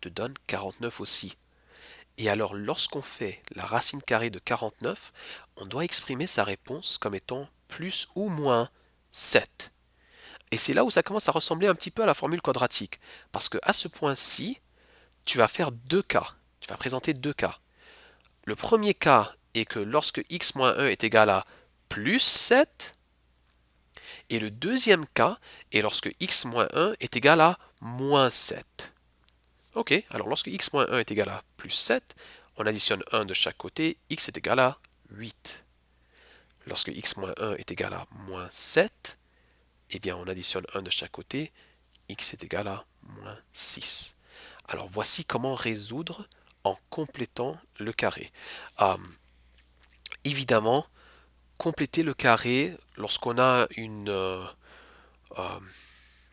te donne 49 aussi. Et alors lorsqu'on fait la racine carrée de 49, on doit exprimer sa réponse comme étant plus ou moins 7. Et c'est là où ça commence à ressembler un petit peu à la formule quadratique. Parce qu'à ce point-ci, tu vas faire deux cas. Tu vas présenter deux cas. Le premier cas est que lorsque x-1 est égal à plus 7, et le deuxième cas est lorsque x-1 est égal à moins 7. Ok, alors lorsque x-1 est égal à plus 7, on additionne 1 de chaque côté, x est égal à 8. Lorsque x-1 est égal à moins 7, eh bien on additionne 1 de chaque côté, x est égal à moins 6. Alors voici comment résoudre en complétant le carré. Évidemment, compléter le carré lorsqu'on a euh,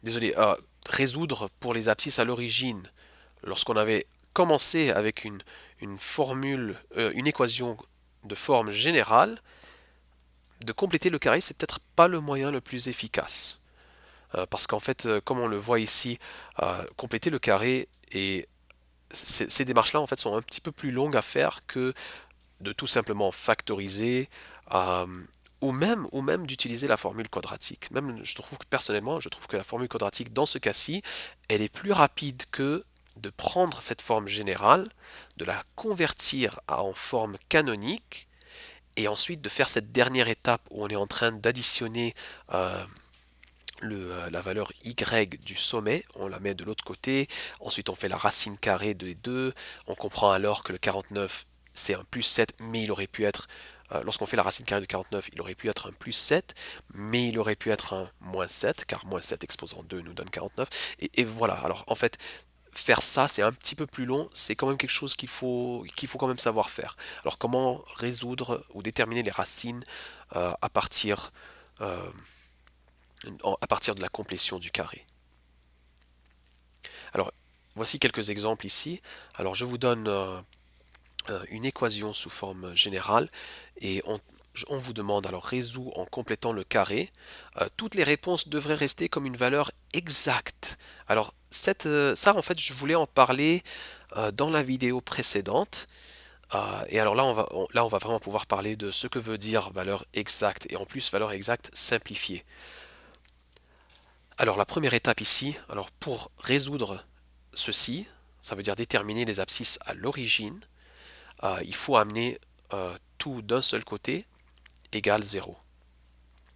désolé, résoudre pour les abscisses à l'origine, lorsqu'on avait commencé avec une formule, une équation de forme générale, de compléter le carré, c'est peut-être pas le moyen le plus efficace. Parce qu'en fait, comme on le voit ici, compléter le carré et ces démarches-là en fait sont un petit peu plus longues à faire que de tout simplement factoriser euh, ou même d'utiliser la formule quadratique. Même je trouve que personnellement, je trouve que la formule quadratique dans ce cas-ci, elle est plus rapide que de prendre cette forme générale, de la convertir en forme canonique et ensuite de faire cette dernière étape où on est en train d'additionner euh, la valeur y du sommet, on la met de l'autre côté, ensuite on fait la racine carrée des deux, on comprend alors que le 49 c'est un plus 7, mais il aurait pu être, lorsqu'on fait la racine carrée de 49, il aurait pu être un plus 7, mais il aurait pu être un moins 7, car moins 7 exposant 2 nous donne 49, et voilà, alors en fait, faire ça c'est un petit peu plus long, c'est quand même quelque chose qu'il faut quand même savoir faire. Alors comment résoudre ou déterminer les racines à partir euh, à partir de la complétion du carré. Alors, Voici quelques exemples ici. Alors je vous donne une équation sous forme générale et on vous demande alors résout en complétant le carré. Toutes les réponses devraient rester comme une valeur exacte. Alors ça en fait je voulais en parler dans la vidéo précédente. Et alors là là on va vraiment pouvoir parler de ce que veut dire valeur exacte et en plus valeur exacte simplifiée. Alors la première étape ici, alors pour résoudre ceci, ça veut dire déterminer les abscisses à l'origine, il faut amener tout d'un seul côté égale 0.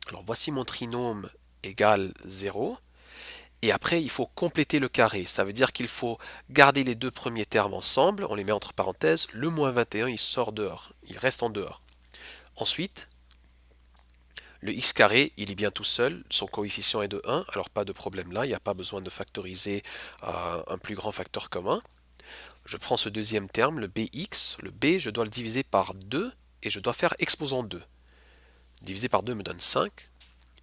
Alors voici mon trinôme égale 0. Et après, il faut compléter le carré. Ça veut dire qu'il faut garder les deux premiers termes ensemble. On les met entre parenthèses. Le moins 21, il sort dehors. Il reste en dehors. Ensuite, le x carré, il est bien tout seul. Son coefficient est de 1. Alors pas de problème là. Il n'y a pas besoin de factoriser un plus grand facteur commun. Je prends ce deuxième terme, le bx. Le b, je dois le diviser par 2 et je dois faire exposant 2. Divisé par 2 me donne 5.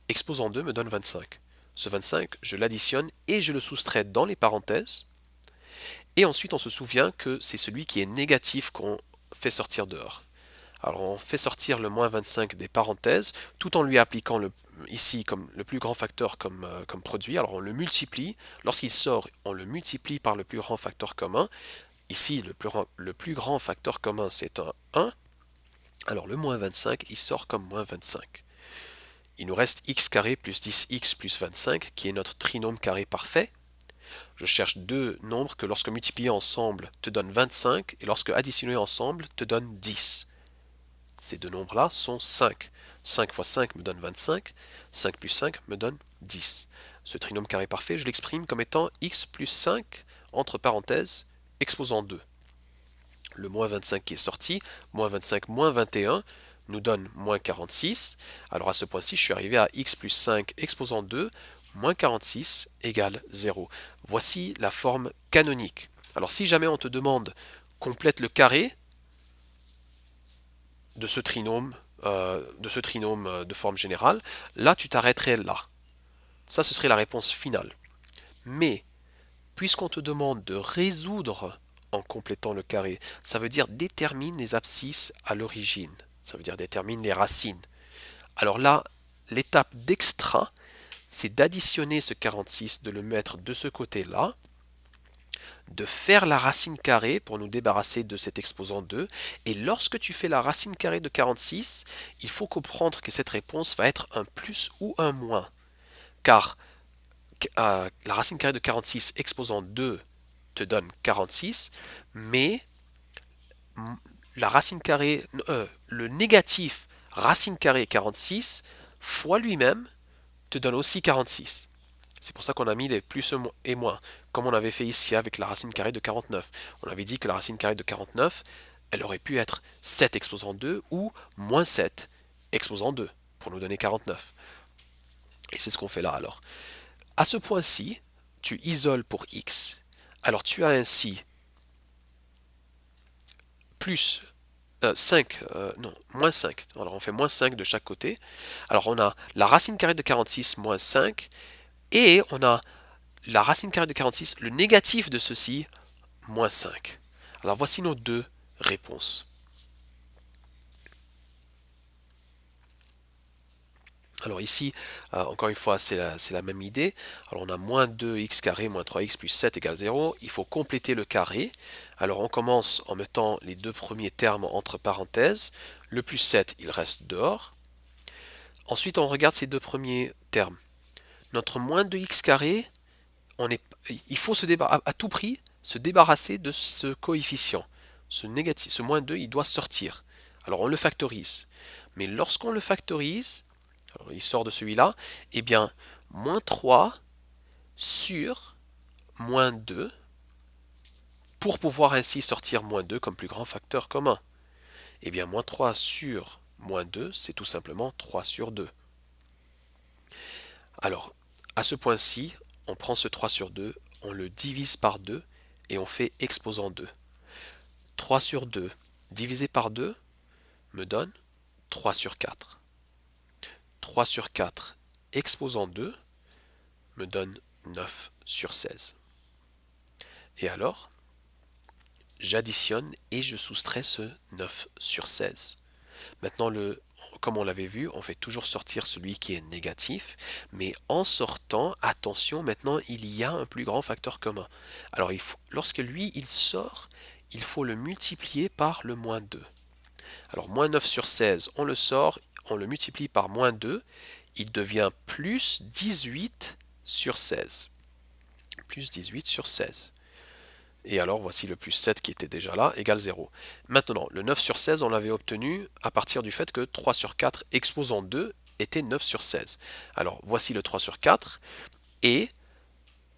Exposant 2 me donne 25. Ce 25, je l'additionne et je le soustrais dans les parenthèses. Et ensuite, on se souvient que c'est celui qui est négatif qu'on fait sortir dehors. Alors, on fait sortir le moins 25 des parenthèses, tout en lui appliquant ici comme le plus grand facteur comme produit. Alors, on le multiplie. Lorsqu'il sort, on le multiplie par le plus grand facteur commun. Ici, le plus grand facteur commun, c'est un 1. Alors, le moins 25, il sort comme moins 25. Il nous reste x carré plus 10x plus 25, qui est notre trinôme carré parfait. Je cherche deux nombres que lorsque multipliés ensemble te donnent 25 et lorsque additionnés ensemble te donnent 10. Ces deux nombres-là sont 5. 5 fois 5 me donne 25, 5 plus 5 me donne 10. Ce trinôme carré parfait, je l'exprime comme étant x plus 5, entre parenthèses, exposant 2. Le moins 25 qui est sorti, moins 25 moins 21, nous donne moins 46. Alors à ce point-ci, je suis arrivé à x plus 5 exposant 2, moins 46 égale 0. Voici la forme canonique. Alors si jamais on te demande complète le carré de ce trinôme, de forme générale, là tu t'arrêterais là. Ça, ce serait la réponse finale. Mais puisqu'on te demande de résoudre en complétant le carré, ça veut dire détermine les abscisses à l'origine. Ça veut dire détermine les racines. Alors là, l'étape d'extra, c'est d'additionner ce 46, de le mettre de ce côté-là, de faire la racine carrée pour nous débarrasser de cet exposant 2. Et lorsque tu fais la racine carrée de 46, il faut comprendre que cette réponse va être un plus ou un moins. Car la racine carrée de 46 exposant 2 te donne 46, mais la racine carrée, le négatif racine carrée 46 fois lui-même te donne aussi 46. C'est pour ça qu'on a mis les plus et moins, comme on avait fait ici avec la racine carrée de 49. On avait dit que la racine carrée de 49, elle aurait pu être 7 exposant 2 ou moins 7 exposant 2, pour nous donner 49. Et c'est ce qu'on fait là alors. À ce point-ci, tu isoles pour x. Alors tu as ainsi plus 5, non, moins 5. Alors on fait moins 5 de chaque côté. Alors on a la racine carrée de 46 moins 5 et on a la racine carrée de 46, le négatif de ceci, moins 5. Alors voici nos deux réponses. Alors ici, encore une fois, c'est la même idée. Alors on a moins 2x carré moins 3x plus 7 égale 0. Il faut compléter le carré. Alors on commence en mettant les deux premiers termes entre parenthèses. Le plus 7, il reste dehors. Ensuite, on regarde ces deux premiers termes. Notre moins 2x carré, il faut à tout prix se débarrasser de ce coefficient. Ce négatif, ce moins 2, il doit sortir. Alors on le factorise. Mais lorsqu'on le factorise, alors il sort de celui-là, eh bien, moins 3 sur moins 2, pour pouvoir ainsi sortir moins 2 comme plus grand facteur commun. Eh bien, moins 3 sur moins 2, c'est tout simplement 3 sur 2. Alors, à ce point-ci, on prend ce 3 sur 2, on le divise par 2 et on fait exposant 2. 3 sur 2 divisé par 2 me donne 3 sur 4. 3 sur 4 exposant 2 me donne 9 sur 16. Et alors, j'additionne et je soustrais ce 9 sur 16. Maintenant, comme on l'avait vu, on fait toujours sortir celui qui est négatif, mais en sortant, attention, maintenant, il y a un plus grand facteur commun. Alors, lorsque lui, il sort, il faut le multiplier par le moins 2. Alors, moins 9 sur 16, on le sort, on le multiplie par moins 2, il devient plus 18 sur 16. Plus 18 sur 16. Et alors, voici le plus 7 qui était déjà là, égale 0. Maintenant, le 9 sur 16, on l'avait obtenu à partir du fait que 3 sur 4 exposant 2 était 9 sur 16. Alors, voici le 3 sur 4. Et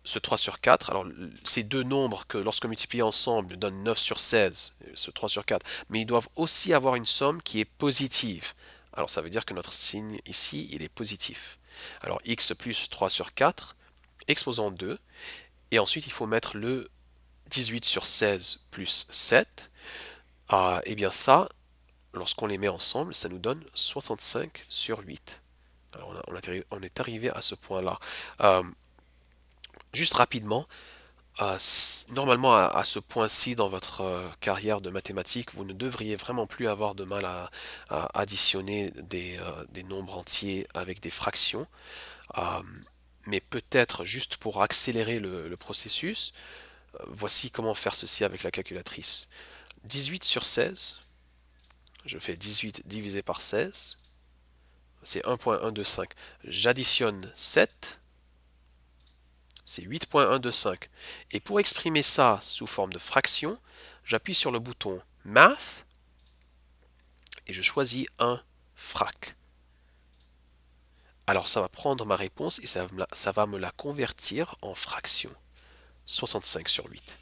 ce 3 sur 4, alors ces deux nombres que lorsque multipliés ensemble donnent 9 sur 16, ce 3 sur 4, mais ils doivent aussi avoir une somme qui est positive. Alors ça veut dire que notre signe ici, il est positif. Alors x plus 3 sur 4, exposant 2, et ensuite il faut mettre le 18 sur 16 plus 7, et bien ça, lorsqu'on les met ensemble, ça nous donne 65 sur 8. Alors on est arrivé à ce point-là. Juste rapidement, normalement à ce point-ci dans votre carrière de mathématiques, vous ne devriez vraiment plus avoir de mal à additionner des nombres entiers avec des fractions. Euh, mais peut-être juste pour accélérer le processus, voici comment faire ceci avec la calculatrice. 18 sur 16, je fais 18 divisé par 16, c'est 1.125. J'additionne 7, c'est 8.125. Et pour exprimer ça sous forme de fraction, j'appuie sur le bouton Math et je choisis un frac. Alors ça va prendre ma réponse et ça va me la convertir en fraction. 65 sur 8.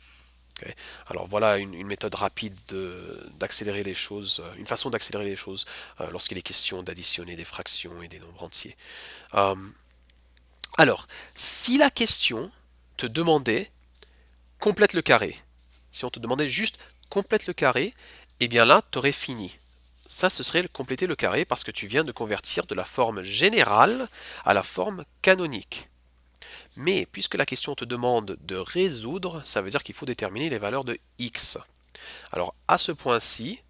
Okay. Alors voilà une méthode rapide d'accélérer les choses, une façon d'accélérer les choses lorsqu'il est question d'additionner des fractions et des nombres entiers. Euh, alors, si la question te demandait complète le carré, si on te demandait juste complète le carré, eh bien là, tu aurais fini. Ça, ce serait compléter le carré parce que tu viens de convertir de la forme générale à la forme canonique. Mais puisque la question te demande de résoudre, ça veut dire qu'il faut déterminer les valeurs de x. Alors à ce point-ci,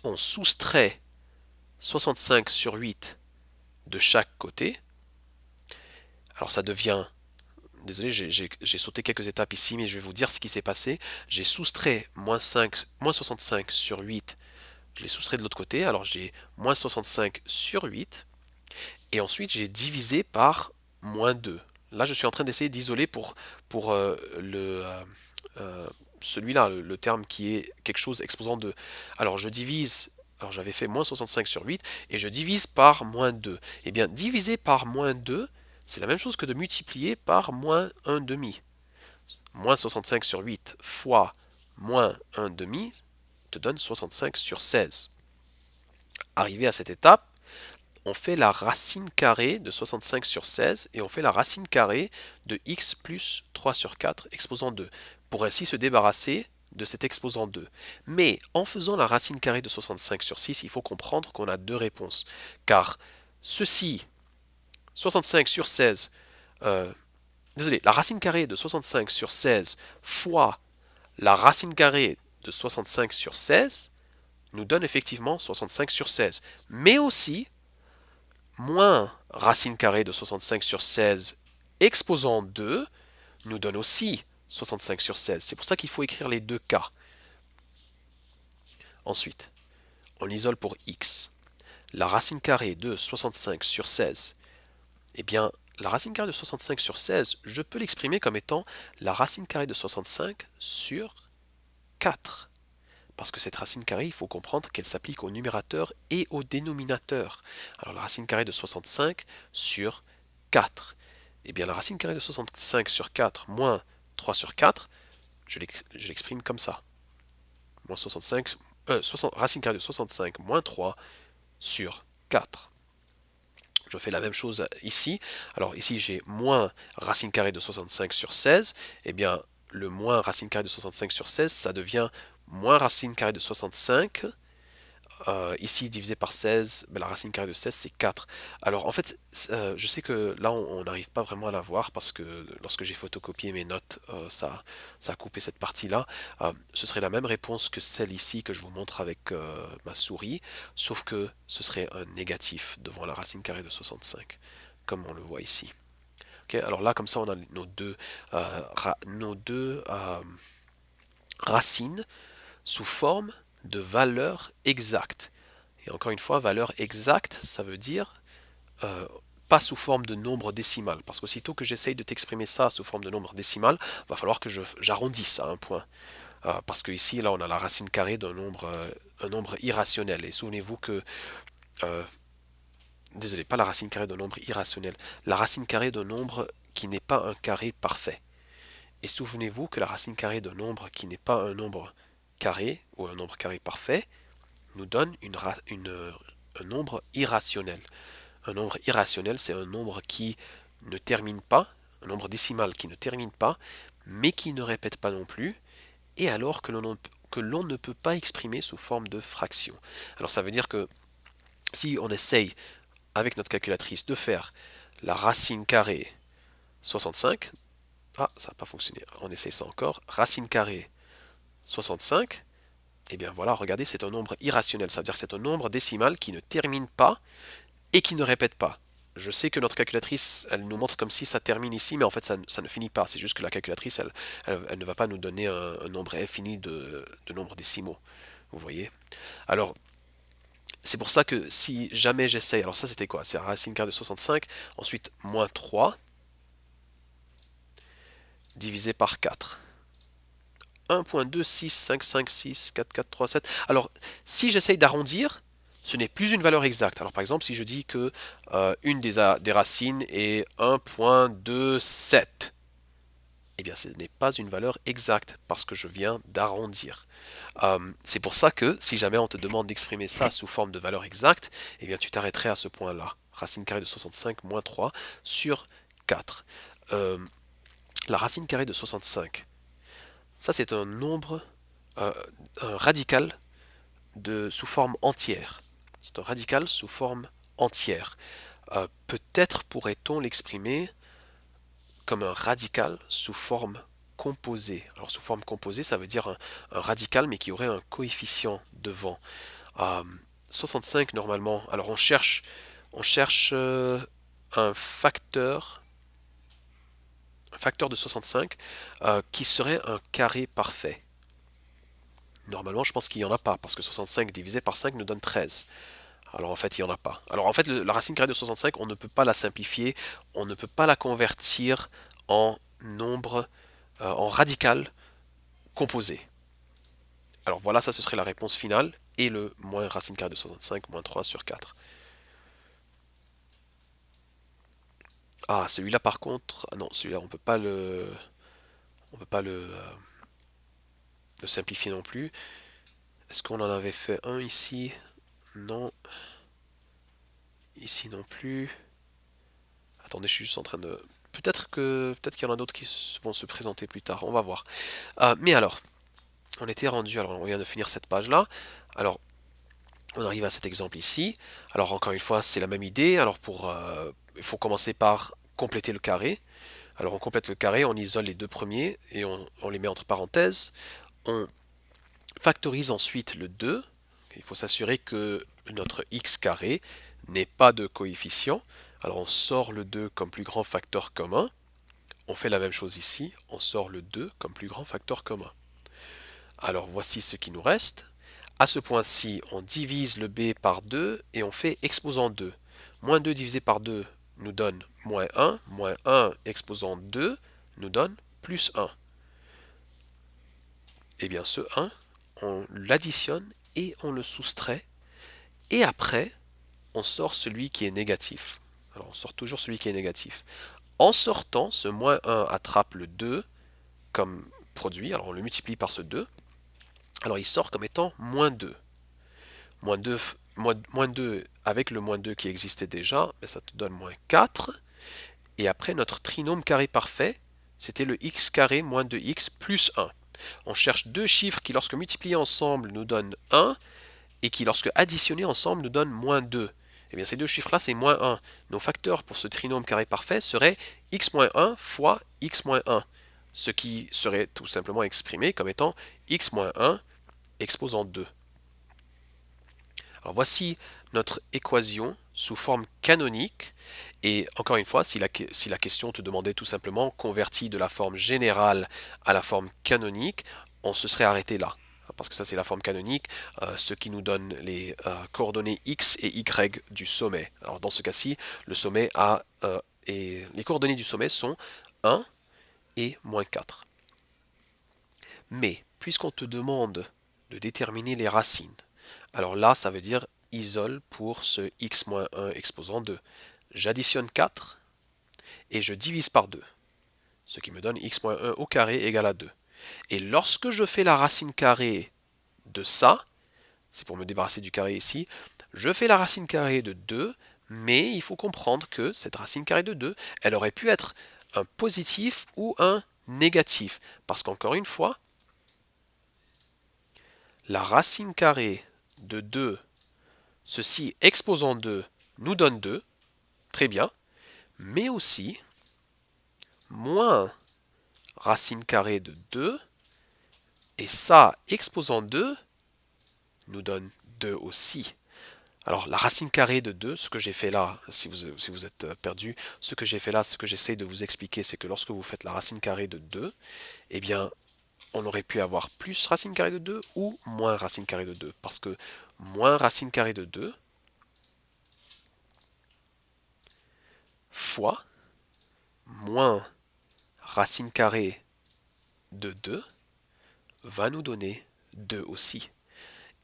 on soustrait 65 sur 8 de chaque côté. Alors ça devient... Désolé, j'ai sauté quelques étapes ici, mais je vais vous dire ce qui s'est passé. J'ai soustrait moins 65 sur 8, je l'ai soustrait de l'autre côté, alors j'ai moins 65 sur 8, et ensuite j'ai divisé par moins 2. Là, je suis en train d'essayer d'isoler pour celui-là, le terme qui est quelque chose exposant 2. Alors, je divise, alors j'avais fait moins 65 sur 8, et je divise par moins 2. Eh bien, diviser par moins 2, c'est la même chose que de multiplier par moins 1 demi. Moins 65 sur 8 fois moins 1 demi te donne 65 sur 16. Arrivé à cette étape, on fait la racine carrée de 65 sur 16 et on fait la racine carrée de x plus 3 sur 4 exposant 2, pour ainsi se débarrasser de cet exposant 2. Mais en faisant la racine carrée de 65 sur 6, il faut comprendre qu'on a deux réponses. Car ceci, 65 sur 16, désolé, la racine carrée de 65 sur 16 fois la racine carrée de 65 sur 16 nous donne effectivement 65 sur 16. Mais aussi, moins racine carrée de 65 sur 16 exposant 2 nous donne aussi 65 sur 16. C'est pour ça qu'il faut écrire les deux cas. Ensuite, on isole pour x. La racine carrée de 65 sur 16, eh bien, la racine carrée de 65 sur 16, je peux l'exprimer comme étant la racine carrée de 65 sur 4. Parce que cette racine carrée, il faut comprendre qu'elle s'applique au numérateur et au dénominateur. Alors la racine carrée de 65 sur 4. Eh bien la racine carrée de 65 sur 4 moins 3 sur 4, je l'exprime comme ça. Moins 65, racine carrée de 65 moins 3 sur 4. Je fais la même chose ici. Alors ici j'ai moins racine carrée de 65 sur 16. Eh bien le moins racine carrée de 65 sur 16, ça devient moins racine carrée de 65 ici, divisé par 16, ben, la racine carrée de 16, c'est 4. Alors, en fait, je sais que là, on n'arrive pas vraiment à la voir parce que lorsque j'ai photocopié mes notes, ça a coupé cette partie-là. Ce serait la même réponse que celle ici que je vous montre avec ma souris, sauf que ce serait un négatif devant la racine carrée de 65, comme on le voit ici. Ok, alors là, comme ça, on a nos deux racines sous forme de valeurs exactes. Et encore une fois, valeur exacte, ça veut dire euh, pas sous forme de nombre décimal. Parce qu'aussitôt que j'essaye de t'exprimer ça sous forme de nombre décimal, va falloir que j'arrondisse à un point. Parce que ici, là, on a la racine carrée un nombre irrationnel. Et souvenez-vous que, euh, désolé, pas la racine carrée d'un nombre irrationnel, la racine carrée d'un nombre qui n'est pas un carré parfait. Et souvenez-vous que la racine carrée d'un nombre qui n'est pas un nombre carré ou un nombre carré parfait nous donne un nombre irrationnel. Un nombre irrationnel, c'est un nombre qui ne termine pas, un nombre décimal qui ne termine pas, mais qui ne répète pas non plus, et alors que l'on ne peut pas exprimer sous forme de fraction. Alors ça veut dire que si on essaye avec notre calculatrice de faire la racine carrée 65, ça n'a pas fonctionné, on essaye ça encore, racine carrée 65, et bien voilà, regardez, c'est un nombre irrationnel, ça veut dire que c'est un nombre décimal qui ne termine pas et qui ne répète pas. Je sais que notre calculatrice, elle nous montre comme si ça termine ici, mais en fait, ça ne finit pas. C'est juste que la calculatrice, elle ne va pas nous donner un nombre infini de nombres décimaux. Vous voyez? Alors, c'est pour ça que si jamais j'essaye, alors ça c'était quoi? C'est la racine carrée de 65, ensuite moins 3, divisé par 4. 1.265564437. Alors, si j'essaye d'arrondir, ce n'est plus une valeur exacte. Alors, par exemple, si je dis que une des racines est 1.27, eh bien, ce n'est pas une valeur exacte parce que je viens d'arrondir. C'est pour ça que si jamais on te demande d'exprimer ça sous forme de valeur exacte, eh bien, tu t'arrêterais à ce point-là. Racine carrée de 65 moins 3 sur 4. La racine carrée de 65, ça, c'est un nombre, euh, un radical sous forme entière. C'est un radical sous forme entière. Peut-être pourrait-on l'exprimer comme un radical sous forme composée. Alors, sous forme composée, ça veut dire un radical, mais qui aurait un coefficient devant. Euh, 65, normalement. Alors, on cherche un facteur de 65 qui serait un carré parfait. Normalement, je pense qu'il n'y en a pas, parce que 65 divisé par 5 nous donne 13. Alors en fait, il n'y en a pas. Alors en fait, la racine carrée de 65, on ne peut pas la simplifier, on ne peut pas la convertir en nombre, en radical composé. Alors voilà, ça ce serait la réponse finale, et le moins racine carrée de 65, moins 3 sur 4. Ah, celui-là par contre, ah non, celui-là on peut pas le simplifier non plus. Est-ce qu'on en avait fait un ici? Non. Ici non plus. Attendez, je suis juste en train de... Peut-être qu'il y en a d'autres qui vont se présenter plus tard, on va voir. Mais alors, on était rendu, alors on vient de finir cette page-là. Alors, on arrive à cet exemple ici. Alors encore une fois, c'est la même idée. Alors il faut commencer par compléter le carré. Alors on complète le carré, on isole les deux premiers et on les met entre parenthèses. On factorise ensuite le 2. Il faut s'assurer que notre x carré n'ait pas de coefficient. Alors on sort le 2 comme plus grand facteur commun. On fait la même chose ici, on sort le 2 comme plus grand facteur commun. Alors voici ce qui nous reste. À ce point-ci, on divise le b par 2 et on fait exposant 2. Moins 2 divisé par 2 nous donne moins 1. Moins 1 exposant 2 nous donne plus 1. Et bien ce 1, on l'additionne et on le soustrait. Et après, on sort celui qui est négatif. Alors on sort toujours celui qui est négatif. En sortant, ce moins 1 attrape le 2 comme produit, alors on le multiplie par ce 2. Alors il sort comme étant moins 2. Moins 2, moins 2 avec le moins 2 qui existait déjà, mais ça te donne moins 4. Et après, notre trinôme carré parfait, c'était le x carré moins 2x plus 1. On cherche deux chiffres qui, lorsque multipliés ensemble, nous donnent 1. et qui, lorsque additionnés ensemble, nous donnent moins 2. Eh bien, ces deux chiffres-là, c'est moins 1. Nos facteurs pour ce trinôme carré parfait seraient x-1 fois x-1, ce qui serait tout simplement exprimé comme étant x-1 exposant 2. Alors voici notre équation sous forme canonique. Et encore une fois, si la question te demandait tout simplement converti de la forme générale à la forme canonique, on se serait arrêté là. Parce que ça c'est la forme canonique, ce qui nous donne les coordonnées x et y du sommet. Alors dans ce cas-ci, le sommet a et les coordonnées du sommet sont 1 et moins 4. Mais puisqu'on te demande de déterminer les racines, alors là ça veut dire isole pour ce x-1 exposant 2. J'additionne 4 et je divise par 2, ce qui me donne x-1 au carré égale à 2. Et lorsque je fais la racine carrée de ça, c'est pour me débarrasser du carré ici, je fais la racine carrée de 2, mais il faut comprendre que cette racine carrée de 2, elle aurait pu être un positif ou un négatif. Parce qu'encore une fois, la racine carrée de 2, ceci exposant 2, nous donne 2, très bien, mais aussi moins racine carrée de 2, et ça exposant 2 nous donne 2 aussi. Alors la racine carrée de 2, ce que j'ai fait là, si vous êtes perdu, ce que j'ai fait là, ce que j'essaie de vous expliquer, c'est que lorsque vous faites la racine carrée de 2, eh bien, on aurait pu avoir plus racine carrée de 2 ou moins racine carrée de 2. Parce que moins racine carrée de 2 fois moins racine carrée de 2 va nous donner 2 aussi.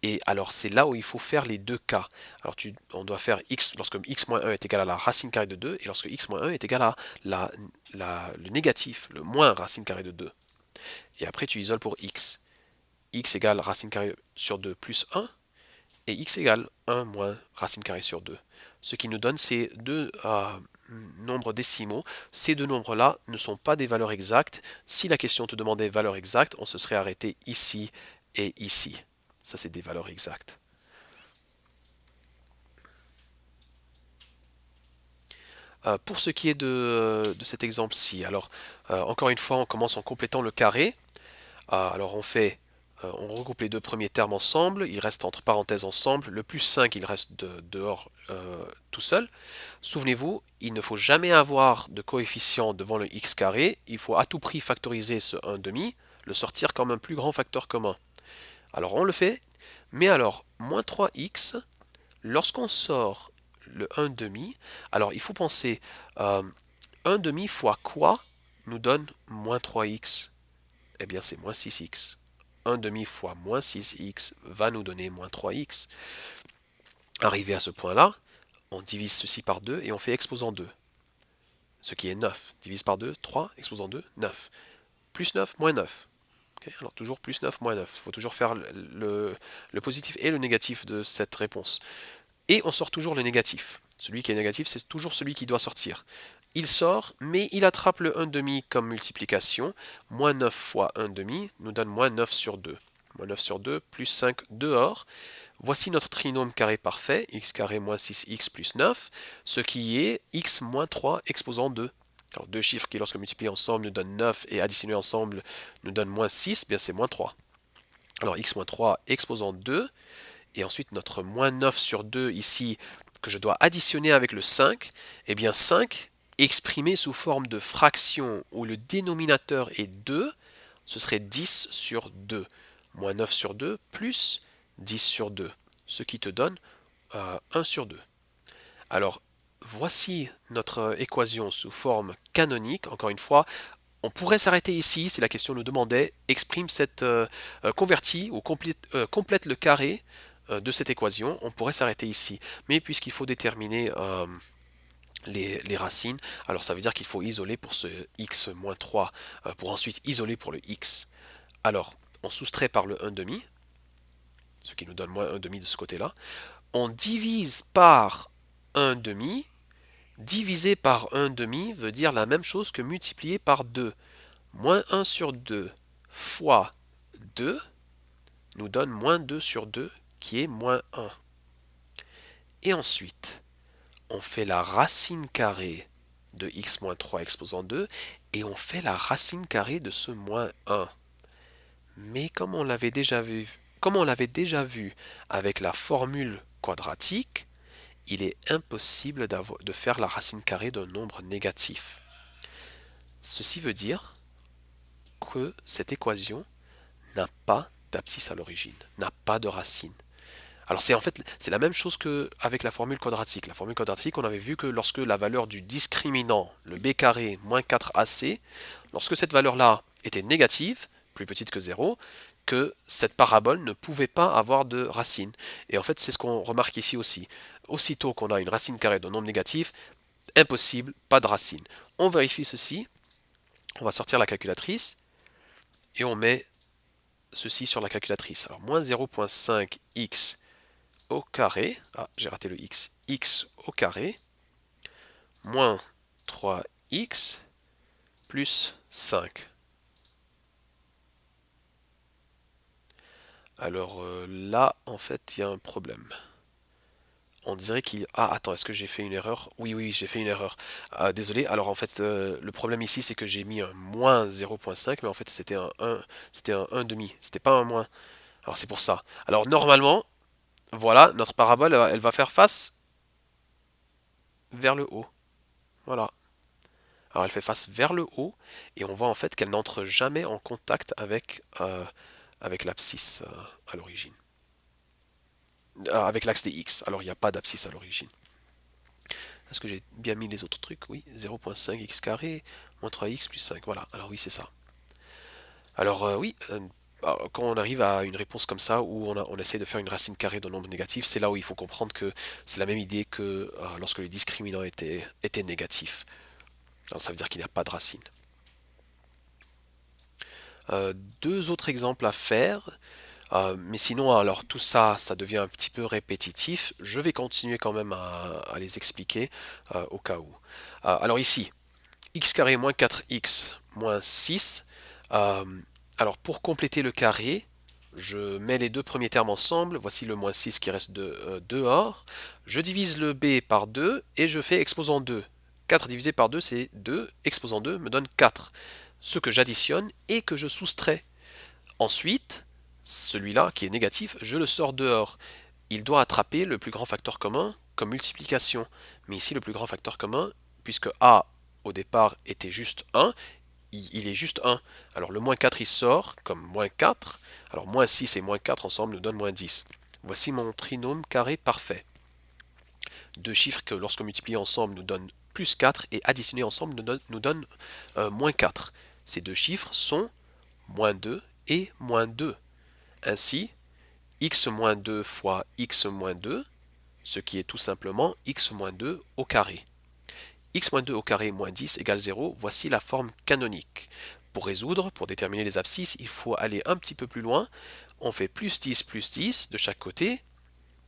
Et alors c'est là où il faut faire les deux cas. Alors on doit faire x lorsque x-1 est égal à la racine carrée de 2 et lorsque x-1 est égal à le négatif, le moins racine carrée de 2. Et après tu isoles pour x. X égale racine carrée sur 2 plus 1 et x égale 1 moins racine carrée sur 2. Ce qui nous donne ces deux nombres décimaux. Ces deux nombres-là ne sont pas des valeurs exactes. Si la question te demandait valeur exacte, on se serait arrêté ici et ici. Ça, c'est des valeurs exactes. Pour ce qui est de cet exemple-ci, alors encore une fois, on commence en complétant le carré. Alors on regroupe les deux premiers termes ensemble, il reste entre parenthèses ensemble, le plus 5 il reste dehors tout seul. Souvenez-vous, il ne faut jamais avoir de coefficient devant le x carré, il faut à tout prix factoriser ce 1 demi, le sortir comme un plus grand facteur commun. Alors on le fait, mais alors moins 3x, lorsqu'on sort le 1 demi, alors il faut penser 1 demi fois quoi nous donne moins 3x? Eh bien c'est moins 6x. 1 demi fois moins 6x va nous donner moins 3x. Arrivé à ce point-là, on divise ceci par 2 et on fait exposant 2, ce qui est 9. Divise par 2, 3, exposant 2, 9. Plus 9, moins 9. Okay, alors toujours plus 9, moins 9. Il faut toujours faire le positif et le négatif de cette réponse. Et on sort toujours le négatif. Celui qui est négatif, c'est toujours celui qui doit sortir. Il sort, mais il attrape le 1 demi comme multiplication. Moins 9 fois 1 demi nous donne moins 9 sur 2. Moins 9 sur 2, plus 5 dehors. Voici notre trinôme carré parfait, x carré moins 6x plus 9, ce qui est x moins 3 exposant 2. Alors deux chiffres qui, lorsque multipliés ensemble, nous donnent 9 et additionnés ensemble, nous donnent moins 6, bien c'est moins 3. Alors x moins 3 exposant 2, et ensuite notre moins 9 sur 2 ici, que je dois additionner avec le 5, eh bien 5 exprimé sous forme de fraction où le dénominateur est 2, ce serait 10 sur 2. Moins 9 sur 2 plus 10 sur 2, ce qui te donne 1 sur 2. Alors, voici notre équation sous forme canonique. Encore une fois, on pourrait s'arrêter ici si la question nous demandait exprime cette convertie ou complète le carré de cette équation. On pourrait s'arrêter ici. Mais puisqu'il faut déterminer les racines, alors ça veut dire qu'il faut isoler pour ce x-3 pour ensuite isoler pour le x. Alors, on soustrait par le 1 demi, ce qui nous donne moins 1 demi de ce côté-là. On divise par 1 demi. Divisé par 1 demi veut dire la même chose que multiplié par 2. Moins 1 sur 2 fois 2 nous donne moins 2 sur 2 qui est moins 1. Et ensuite, on fait la racine carrée de x moins 3 exposant 2 et on fait la racine carrée de ce moins 1. Mais comme on l'avait déjà vu avec la formule quadratique, il est impossible de faire la racine carrée d'un nombre négatif. Ceci veut dire que cette équation n'a pas d'abscisse à l'origine, n'a pas de racine. Alors c'est en fait c'est la même chose qu'avec la formule quadratique. La formule quadratique, on avait vu que lorsque la valeur du discriminant, le b carré moins 4ac, lorsque cette valeur-là était négative, plus petite que 0, que cette parabole ne pouvait pas avoir de racine. Et en fait, c'est ce qu'on remarque ici aussi. Aussitôt qu'on a une racine carrée d'un nombre négatif, impossible, pas de racine. On vérifie ceci, on va sortir la calculatrice, et on met ceci sur la calculatrice. Alors, moins 0,5x au carré, j'ai raté le x au carré, moins 3x plus 5. Alors là, en fait, il y a un problème. On dirait qu'il... Ah, attends, est-ce que j'ai fait une erreur? Oui, oui, j'ai fait une erreur. Désolé, alors en fait, le problème ici, c'est que j'ai mis un moins 0,5, mais en fait, c'était un 1,5, c'était pas un moins. Alors c'est pour ça. Alors normalement, voilà, notre parabole, elle va faire face vers le haut. Voilà. Alors elle fait face vers le haut, et on voit en fait qu'elle n'entre jamais en contact avec l'abscisse à l'origine. Avec l'axe des x. Alors il n'y a pas d'abscisse à l'origine. Est-ce que j'ai bien mis les autres trucs? Oui, 0,5 x carré, moins 3x plus 5. Voilà, alors oui, c'est ça. Alors oui, quand on arrive à une réponse comme ça, où on essaie de faire une racine carrée d'un nombre négatif, c'est là où il faut comprendre que c'est la même idée que lorsque le discriminant était négatif. Alors ça veut dire qu'il n'y a pas de racine. Deux autres exemples à faire. Mais sinon, alors tout ça, ça devient un petit peu répétitif. Je vais continuer quand même à les expliquer au cas où. Alors ici, x carré moins 4x moins 6. Euh, alors pour compléter le carré, je mets les deux premiers termes ensemble. Voici le moins 6 qui reste dehors. Je divise le b par 2 et je fais exposant 2. 4 divisé par 2, c'est 2. Exposant 2 me donne 4. Ce que j'additionne et que je soustrais. Ensuite, celui-là qui est négatif, je le sors dehors. Il doit attraper le plus grand facteur commun comme multiplication. Mais ici, le plus grand facteur commun, puisque a au départ était juste 1, il est juste 1. Alors le moins 4 il sort comme moins 4. Alors moins 6 et moins 4 ensemble nous donnent moins 10. Voici mon trinôme carré parfait. Deux chiffres que lorsqu'on multiplie ensemble nous donnent plus 4 et additionnés ensemble nous donnent moins 4. Ces deux chiffres sont moins 2 et moins 2. Ainsi, x-2 fois x-2, ce qui est tout simplement x-2 au carré. x-2 au carré moins 10 égale 0, voici la forme canonique. Pour résoudre, pour déterminer les abscisses, il faut aller un petit peu plus loin. On fait plus 10 de chaque côté,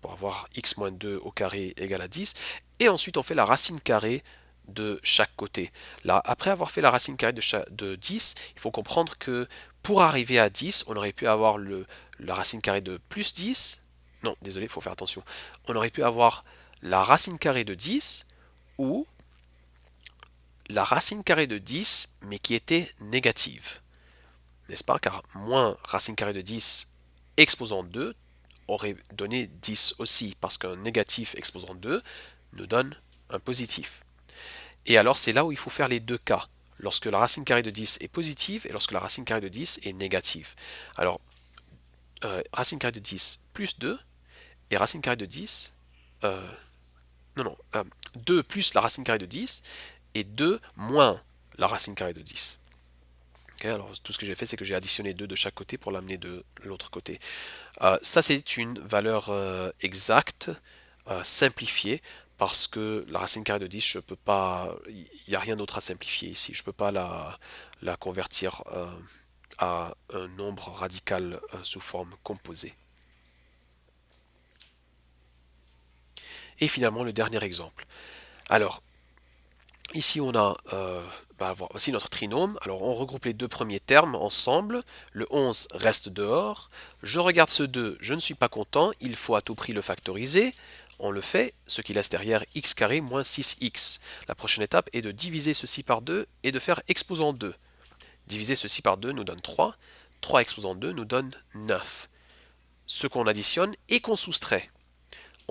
pour avoir x-2 au carré égale à 10, et ensuite on fait la racine carrée de chaque côté. Là, après avoir fait la racine carrée de 10, il faut comprendre que pour arriver à 10, on aurait pu avoir la racine carrée de plus 10. Non, désolé, il faut faire attention. On aurait pu avoir la racine carrée de 10 ou la racine carrée de 10, mais qui était négative. N'est-ce pas? Car moins racine carrée de 10 exposant 2 aurait donné 10 aussi, parce qu'un négatif exposant 2 nous donne un positif. Et alors c'est là où il faut faire les deux cas, lorsque la racine carrée de 10 est positive et lorsque la racine carrée de 10 est négative. Alors, racine carrée de 10 plus 2 et racine carrée de 10, non, non, 2 plus la racine carrée de 10 et 2 moins la racine carrée de 10. Okay, alors tout ce que j'ai fait, c'est que j'ai additionné 2 de chaque côté pour l'amener de l'autre côté. Ça, c'est une valeur exacte, simplifiée, parce que la racine carrée de 10, je peux pas, il n'y a rien d'autre à simplifier ici. Je ne peux pas la convertir à un nombre radical sous forme composée. Et finalement, le dernier exemple. Alors, ici, on a Voici notre trinôme. Alors on regroupe les deux premiers termes ensemble. Le 11 reste dehors. Je regarde ce 2, je ne suis pas content. Il faut à tout prix le factoriser. On le fait, ce qui laisse derrière x carré moins 6x. La prochaine étape est de diviser ceci par 2 et de faire exposant 2. Diviser ceci par 2 nous donne 3. 3 exposant 2 nous donne 9. Ce qu'on additionne et qu'on soustrait.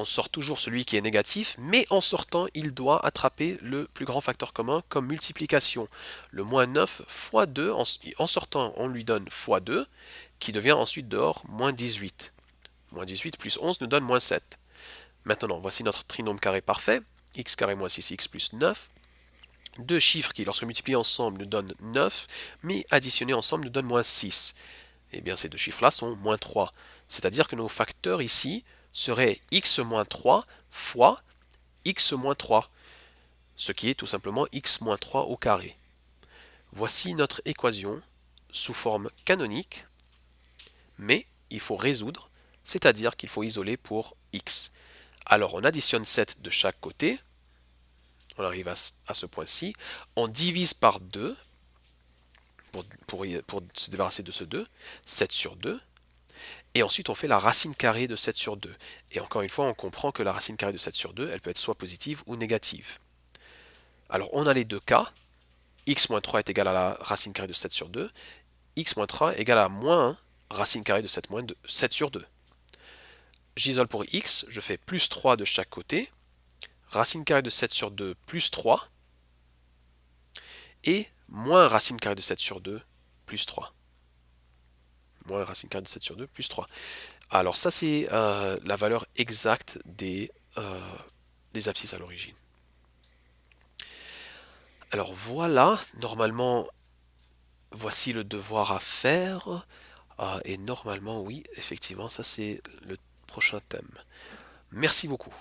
On sort toujours celui qui est négatif, mais en sortant, il doit attraper le plus grand facteur commun comme multiplication. Le moins 9 fois 2, en sortant, on lui donne fois 2, qui devient ensuite dehors moins 18. Moins 18 plus 11 nous donne moins 7. Maintenant, voici notre trinôme carré parfait, x carré moins 6x plus 9. Deux chiffres qui, lorsque multipliés ensemble, nous donnent 9, mais additionnés ensemble, nous donnent moins 6. Eh bien, ces deux chiffres-là sont moins 3. C'est-à-dire que nos facteurs ici seraient x moins 3 fois x moins 3, ce qui est tout simplement x moins 3 au carré. Voici notre équation sous forme canonique, mais il faut résoudre, c'est-à-dire qu'il faut isoler pour x. Alors on additionne 7 de chaque côté, on arrive à ce point-ci, on divise par 2 pour se débarrasser de ce 2, 7 sur 2, et ensuite on fait la racine carrée de 7 sur 2. Et encore une fois, on comprend que la racine carrée de 7 sur 2, elle peut être soit positive ou négative. Alors on a les deux cas, x moins 3 est égal à la racine carrée de 7 sur 2, x moins 3 est égal à moins 1 racine carrée de 7, 7 sur 2. J'isole pour x, je fais plus 3 de chaque côté, racine carrée de 7 sur 2 plus 3, et moins racine carrée de 7 sur 2 plus 3. Moins racine carrée de 7 sur 2 plus 3. Alors ça c'est la valeur exacte des abscisses à l'origine. Alors voilà, normalement, voici le devoir à faire. Et normalement, oui, effectivement, ça c'est le prochain thème. Merci beaucoup.